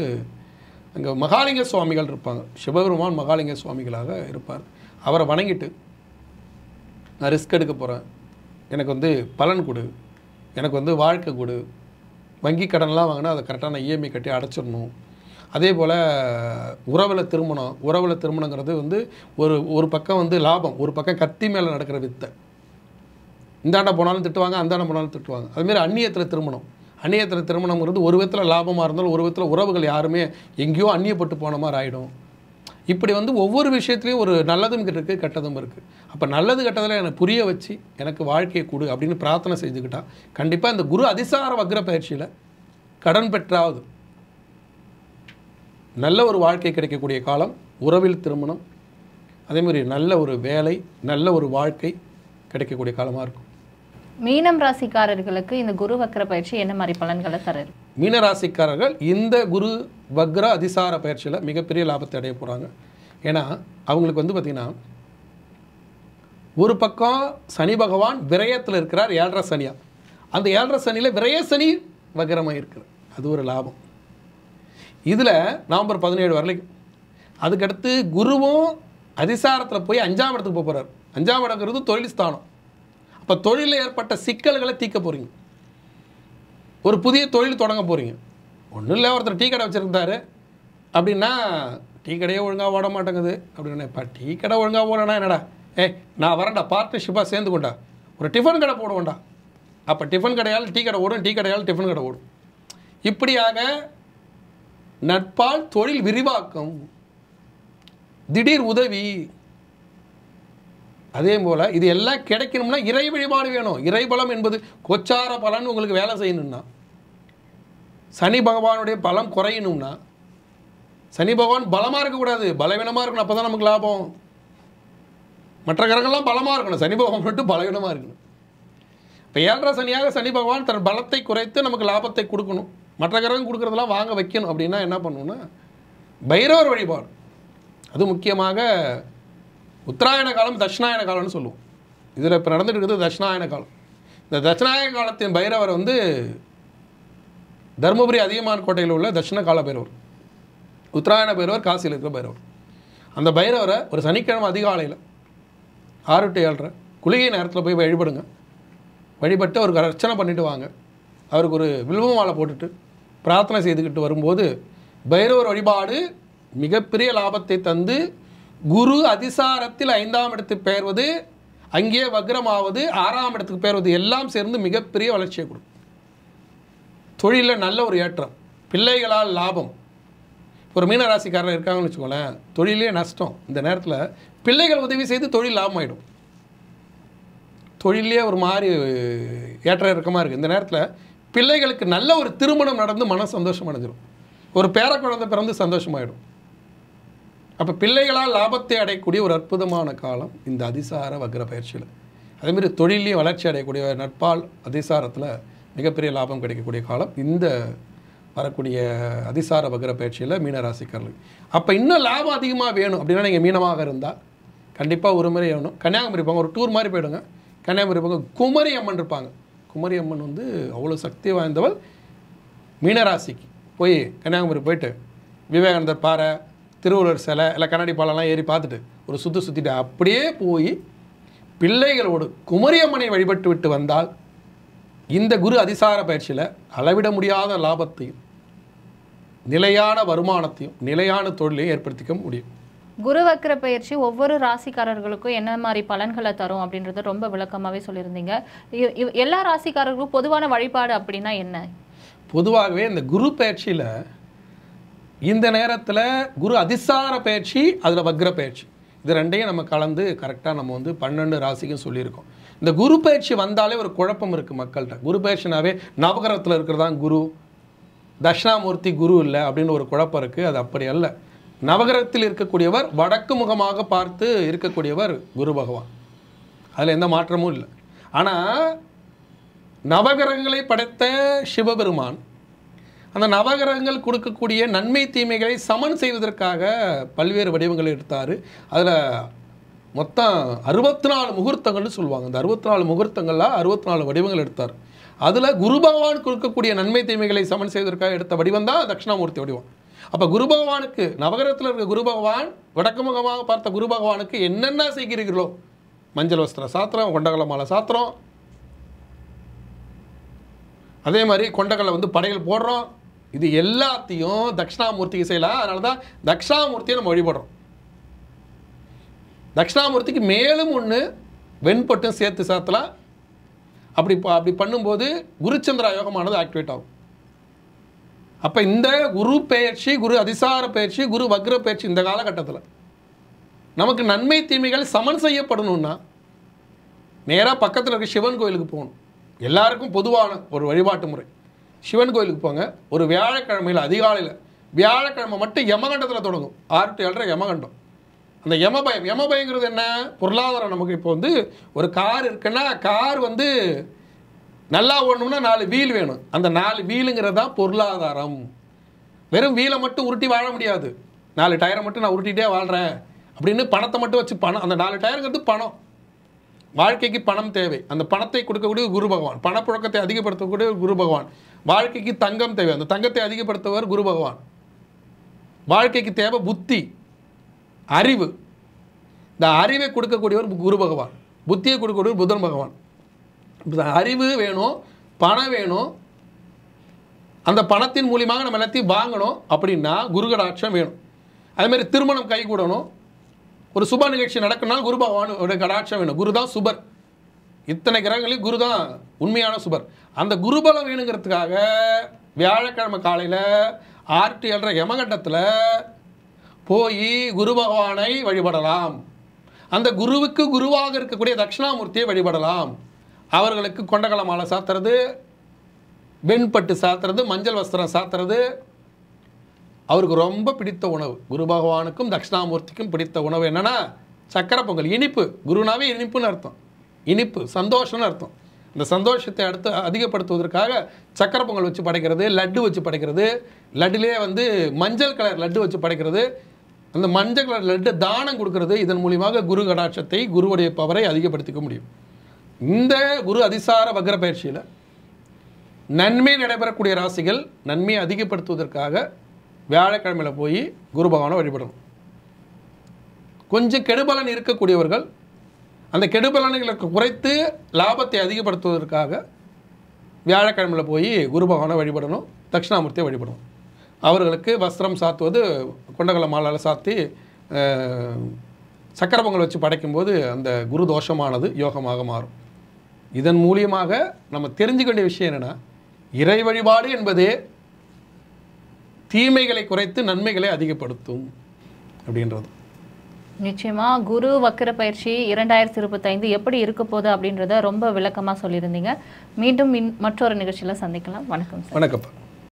Speaker 2: அங்கே மகாலிங்க சுவாமிகள் இருப்பாங்க. சிவபெருமான் மகாலிங்க சுவாமிகளாக இருப்பார். அவரை வணங்கிட்டு நான் ரிஸ்க் எடுக்க போகிறேன், எனக்கு வந்து பலன் கொடு, எனக்கு வந்து வாழ்க்கை கொடு, வங்கி கடன்லாம் வாங்கினா அதை கரெக்டாக நான் இஎம்ஐ கட்டி அடைச்சிடணும். அதே போல் உறவில் திருமணங்கிறது வந்து ஒரு பக்கம் வந்து லாபம், ஒரு பக்கம் கத்தி மேலே நடக்கிற வித்தை. இந்தாண்ட போனாலும் திட்டுவாங்க, அந்தாண்ட போனாலும் திட்டுவாங்க. அதுமாரி அந்நியத்தில் திருமணங்கிறது ஒரு விதத்தில் லாபமாக இருந்தாலும் ஒரு விதத்தில் உறவுகள் யாருமே எங்கேயோ அந்நியப்பட்டு போன மாதிரி ஆகிடும். இப்படி வந்து ஒவ்வொரு விஷயத்துலையும் ஒரு நல்லதும் இருக்குது, கெட்டதும் இருக்குது. அப்போ நல்லது கெட்டதில் எனக்கு புரிய வச்சு எனக்கு வாழ்க்கையை கொடு அப்படின்னு பிரார்த்தனை செஞ்சுக்கிட்டா கண்டிப்பாக இந்த குரு அதிசார வக்ர பயிற்சியில் கடன் பெற்றாவது நல்ல ஒரு வாழ்க்கை கிடைக்கக்கூடிய காலம், உறவில் திருமணம், அதேமாதிரி நல்ல ஒரு வேலை, நல்ல ஒரு வாழ்க்கை கிடைக்கக்கூடிய காலமாக இருக்கும்.
Speaker 1: மீனம் ராசிக்காரர்களுக்கு இந்த குரு வக்ர பயிற்சி என்ன மாதிரி பலன்களை தர?
Speaker 2: மீன ராசிக்காரர்கள் இந்த குரு வக்ர அதிசார பயிற்சியில் மிகப்பெரிய லாபத்தை அடைய போகிறாங்க. ஏன்னா அவங்களுக்கு வந்து பார்த்திங்கன்னா ஒரு பக்கம் சனி பகவான் விரயத்தில் இருக்கிறார், 7.5 சனியாக. அந்த 7.5 சனியில் விரய சனி வக்ரமாக இருக்கிறது, அது ஒரு லாபம். இதில் நவம்பர் 17 வரைக்கும் அதுக்கடுத்து குருவும் அதிசாரத்தில் போய் 5ஆம் இடத்துக்கு போக போகிறார். 5ஆம் இடங்கிறது தொழில் ஸ்தானம். அப்போ தொழிலில் ஏற்பட்ட சிக்கல்களை தீர்க்க போகிறீங்க, ஒரு புதிய தொழில் தொடங்க போகிறீங்க. ஒன்றும் இல்லை, ஒருத்தர் டீ கடை வச்சுருந்தாரு அப்படின்னா டீ கடையே ஒழுங்காக ஓட மாட்டேங்குது அப்படின்னா, இப்போ டீ கடை ஒழுங்காக ஓடனா என்னடா, நான் வரேன்டா, பார்ட்னர்ஷிப்பாக சேர்ந்து கொண்டா, ஒரு டிஃபன் கடை போடுவோண்டா. அப்போ டிஃபன் கடையால் டீ கடை ஓடும், டீ கடையால் டிஃபன் கடை ஓடும். இப்படியாக நட்பால் தொழில் விரிவாக்கம், திடீர் உதவி. அதே போல் இது எல்லாம் கிடைக்கணும்னா இறை வழிபாடு வேணும். இறை பலம் என்பது கோச்சார பலன் உங்களுக்கு வேலை செய்யணும்னா, சனி பகவானுடைய பலம் குறையணும்னா, சனி பகவான் பலமாக இருக்கக்கூடாது, பலவீனமாக இருக்கணும், அப்போ தான் நமக்கு லாபம். மற்ற கிரகங்கள்லாம் பலமாக இருக்கணும், சனி பகவான் மட்டும் பலவீனமாக இருக்கணும். இப்போ 7.5 சனியாக சனி பகவான் தன் பலத்தை குறைத்து நமக்கு லாபத்தை கொடுக்கணும், மற்ற கிரகம் கொடுக்குறதெல்லாம் வாங்க வைக்கணும். அப்படின்னா என்ன பண்ணணும்னா பைரவர் வழிபாடு. அது முக்கியமாக உத்தராயண காலம், தட்சிணாயன காலம்னு சொல்லுவோம். இதில் இப்போ நடந்துட்டு இருக்கிறது தட்சிணாயன காலம். இந்த தட்சிணாயன காலத்தின் பைரவர் வந்து தருமபுரி அதியமான் கோட்டையில் உள்ள தட்சிண கால பைரவர். உத்தராயண பைரவர் காசியில் இருக்கிற பைரவர். அந்த பைரவரை ஒரு சனிக்கிழமை அதிகாலையில் 6 to 7:30 குளிகை நேரத்தில் போய் வழிபடுங்க. வழிபட்டு அவருக்கு அர்ச்சனை பண்ணிவிட்டு வாங்க. அவருக்கு ஒரு வில்வ மாலை போட்டுட்டு பிரார்த்தனை செய்துக்கிட்டு வரும்போது பைரவர் வழிபாடு மிகப்பெரிய லாபத்தை தந்து, குரு அதிசாரத்தில் 5ஆம் இடத்துக்கு பெயர்வது, அங்கே வக்ரமாவது, 6ஆம் இடத்துக்கு பெயர்வது எல்லாம் சேர்ந்து மிகப்பெரிய வளர்ச்சியை கொடுக்கும். தொழிலில் நல்ல ஒரு ஏற்றம், பிள்ளைகளால் லாபம். ஒரு மீனராசிக்காரர் இருக்காங்கன்னு வச்சுக்கோங்களேன், தொழிலே நஷ்டம். இந்த நேரத்தில் பிள்ளைகள் உதவி செய்து தொழில் லாபமாயிடும். தொழிலே ஒரு மாதிரி ஏற்ற இறக்கமாக இருக்குது. இந்த நேரத்தில் பிள்ளைகளுக்கு நல்ல ஒரு திருமணம் நடந்து மன சந்தோஷம் அடைஞ்சிடும். ஒரு பேர குழந்தை பிறந்து சந்தோஷமாயிடும். அப்போ பிள்ளைகளால் லாபத்தை அடையக்கூடிய ஒரு அற்புதமான காலம் இந்த அதிசார வக்ர பயிற்சியில். அதேமாதிரி தொழிலையும் வளர்ச்சி அடையக்கூடிய நட்பால் அதிசாரத்தில் மிகப்பெரிய லாபம் கிடைக்கக்கூடிய காலம் இந்த வரக்கூடிய அதிசார வக்ர பயிற்சியில் மீனராசிக்காரர்கள். அப்போ இன்னும் லாபம் அதிகமாக வேணும் அப்படின்னா நீங்கள் மீனமாக இருந்தால் கண்டிப்பாக ஒரு முறை வேணும். கன்னியாகுமரி போங்க, ஒரு டூர் மாதிரி போயிடுங்க. கன்னியாகுமரி போங்க, குமரி அம்மன் இருப்பாங்க. குமரி அம்மன் வந்து அவ்வளோ சக்தி வாய்ந்தவள். மீனராசிக்கு போய் கன்னியாகுமரி போயிட்டு விவேகானந்தர் பாறை, திருவள்ளுவர் சிலை, இல்லை கண்ணாடி பாலெல்லாம் ஏறி பார்த்துட்டு ஒரு சுற்றிட்டு அப்படியே போய் பிள்ளைகளோடு குமரி அம்மனை வழிபட்டு விட்டு வந்தால் இந்த குரு அதிசார பயிற்சியில் அளவிட முடியாத லாபத்தையும் நிலையான வருமானத்தையும் நிலையான தொழிலையும் ஏற்படுத்திக்க முடியும்.
Speaker 1: குரு வக்ர பயிற்சி ஒவ்வொரு ராசிக்காரர்களுக்கும் என்ன மாதிரி பலன்களை தரும் அப்படின்றத ரொம்ப விளக்கமாகவே சொல்லியிருந்தீங்க. எல்லா ராசிக்காரர்களுக்கும் பொதுவான வழிபாடு அப்படின்னா என்ன?
Speaker 2: பொதுவாகவே இந்த குரு பயிற்சியில் இந்த நேரத்தில் குரு அதிசார பயிற்சி, அதில் வக்ர பயிற்சி, இது ரெண்டையும் நம்ம கலந்து கரெக்டாக நம்ம வந்து 12 ராசிக்கும் சொல்லியிருக்கோம். இந்த குரு பயிற்சி வந்தாலே ஒரு குழப்பம் இருக்குது மக்கள்கிட்ட. குரு பயிற்சினாவே நவகிரகத்தில் இருக்கிறதான் குரு, தட்சிணாமூர்த்தி குரு இல்லை அப்படின்னு ஒரு குழப்பம் இருக்குது. அது அப்படி அல்ல. நவகிரகத்தில் இருக்கக்கூடியவர் வடக்கு முகமாக பார்த்து இருக்கக்கூடியவர் குரு பகவான். அதில் எந்த மாற்றமும் இல்லை. ஆனால் நவகிரகங்களை படைத்த சிவபெருமான் அந்த நவகிரகங்கள் கொடுக்கக்கூடிய நன்மை தீமைகளை சமன் செய்வதற்காக பல்வேறு வடிவங்களை எடுத்தார். அதில் மொத்தம் 64 முகூர்த்தங்கள்னு சொல்லுவாங்க. அந்த 64 முகூர்த்தங்கள்லாம் 64 வடிவங்கள் எடுத்தார். அதில் குரு பகவான் கொடுக்கக்கூடிய நன்மை தீமைகளை சமன் செய்வதற்காக எடுத்த வடிவம் தான் தட்சிணாமூர்த்தி வடிவம். அப்போ குரு பகவானுக்கு நவகிரகத்தில் இருக்க குரு பகவான் வடக்கு முகமாக பார்த்த குரு பகவானுக்கு என்னென்ன செய்கிறீர்களோ, மஞ்சள் வஸ்திரம் சாத்திரம், கொண்டகல மாலை சாத்திரம், அதே மாதிரி கொண்டகலை வந்து படைகள் போடுறோம். இது எல்லாத்தையும் தட்சிணாமூர்த்திக்கு செய்யலாம். அதனால தான் தட்சிணாமூர்த்தியை நம்ம வழிபடுறோம். தட்சிணாமூர்த்திக்கு மேலும் ஒன்று வெண்பட்டும் சேர்த்து சாத்தலாம். அப்படி பண்ணும்போது குருச்சந்திரா யோகமானது ஆக்டிவேட் ஆகும். அப்போ இந்த குரு பயிற்சி, குரு அதிசார பயிற்சி, குரு வக்ர பயிற்சி இந்த காலகட்டத்தில் நமக்கு நன்மை தீமைகள் சமன் செய்யப்படணும்னா நேராக பக்கத்தில் இருக்க சிவன் கோயிலுக்கு போகணும். எல்லாருக்கும் பொதுவான ஒரு வழிபாட்டு முறை. சிவன் கோயிலுக்கு போங்க. ஒரு வியாழக்கிழமையில் அதிகாலையில், வியாழக்கிழமை மட்டும் யமகண்டத்தில் தொடங்கும். 6 to 7:30 யமகண்டம். அந்த யமபயங்கிறது என்ன? பொருளாதாரம். நமக்கு இப்போ வந்து ஒரு கார் இருக்குன்னா கார் வந்து நல்லா ஓடணும்னா 4 வீல் வேணும். அந்த 4 வீலுங்கிறது தான் பொருளாதாரம். வெறும் வீலை மட்டும் உருட்டி வாழ முடியாது. 4 டயரை மட்டும் நான் உருட்டிகிட்டே வாழ்கிறேன் அப்படின்னு பணத்தை மட்டும் வச்சு அந்த 4 டயருங்கிறது பணம். வாழ்க்கைக்கு பணம் தேவை. அந்த பணத்தை கொடுக்கக்கூடிய குரு பகவான். பணப்புழக்கத்தை அதிகப்படுத்தக்கூடிய குரு பகவான். வாழ்க்கைக்கு தங்கம் தேவை. அந்த தங்கத்தை அதிகப்படுத்துவர் குரு பகவான். வாழ்க்கைக்கு தேவை புத்தி, அறிவு. இந்த அறிவை கொடுக்கக்கூடியவர் குரு பகவான். புத்தியை கொடுக்கக்கூடியவர் புதன் பகவான். அறிவு வேணும், பணம் வேணும். அந்த பணத்தின் மூலியமாக நம்ம எல்லாத்தையும் வாங்கணும் அப்படின்னா குரு கடாட்சம் வேணும். அதேமாதிரி திருமணம் கைகூடணும். ஒரு சுப நிகழ்ச்சி நடக்கணும்னா குரு பகவானோட கடாட்சம் வேணும். குரு தான் சுபர். இத்தனை கிரகங்களையும் குரு தான் உண்மையான சுபர். அந்த குருபலம் வேணுங்கிறதுக்காக வியாழக்கிழமை காலையில் 6 to 7:30 யமகண்டத்தில் போய் குரு பகவானை வழிபடலாம். அந்த குருவுக்கு குருவாக இருக்கக்கூடிய தட்சிணாமூர்த்தியை வழிபடலாம். அவர்களுக்கு கொண்டகல மாலை சாத்துறது, வெண்பட்டு சாத்துறது, மஞ்சள் வஸ்திரம் சாத்துறது அவருக்கு ரொம்ப பிடித்த உணவு. குரு பகவானுக்கும் தட்சிணாமூர்த்திக்கும் பிடித்த உணவு என்னன்னா சக்கரை பொங்கல். இனிப்பு. குருனாவே இனிப்புன்னு அர்த்தம். இனிப்பு சந்தோஷம்னு அர்த்தம். இந்த சந்தோஷத்தை அடுத்து அதிகப்படுத்துவதற்காக சக்கரை பொங்கல் வச்சு படைக்கிறது, லட்டு வச்சு படைக்கிறது, லட்டுலேயே வந்து மஞ்சள் கலர் லட்டு வச்சு படைக்கிறது, அந்த மஞ்சள் கலர் லட்டு தானம் கொடுக்கறது. இதன் மூலியமாக குரு கடாட்சத்தை, குருவுடைய பவரை அதிகப்படுத்திக்க முடியும். இந்த குரு அதிசார வக்ர பயிற்சியில் நன்மை நடைபெறக்கூடிய ராசிகள் நன்மையை அதிகப்படுத்துவதற்காக வியாழக்கிழமையில் போய் குரு பகவானை வழிபடணும். கொஞ்சம் கெடுபலன் இருக்கக்கூடியவர்கள் அந்த கெடுபலன்களை குறைத்து லாபத்தை அதிகப்படுத்துவதற்காக வியாழக்கிழமையில் போய் குரு பகவானை வழிபடணும். தட்சிணாமூர்த்தியை வழிபடணும். அவர்களுக்கு வஸ்திரம் சாத்துவது, கொண்டகல மாலால் சாத்தி சக்கர பொங்கல் வச்சு படைக்கும்போது அந்த குரு தோஷமானது யோகமாக மாறும். இதன் மூலியமாக நம்ம தெரிஞ்சுக்க வேண்டிய விஷயம் என்னென்னா, இறை வழிபாடு என்பதே தீமைகளை குறைத்து நன்மைகளை அதிகப்படுத்தும் அப்படின்றது.
Speaker 1: நிச்சயமா குரு வக்கிர பயிற்சி 2025 எப்படி இருக்க போகுது அப்படின்றத ரொம்ப விளக்கமா சொல்லியிருந்தீங்க. மீண்டும் மற்றொரு நிகழ்ச்சியில சந்திக்கலாம். வணக்கம் சார்.
Speaker 2: வணக்கம்.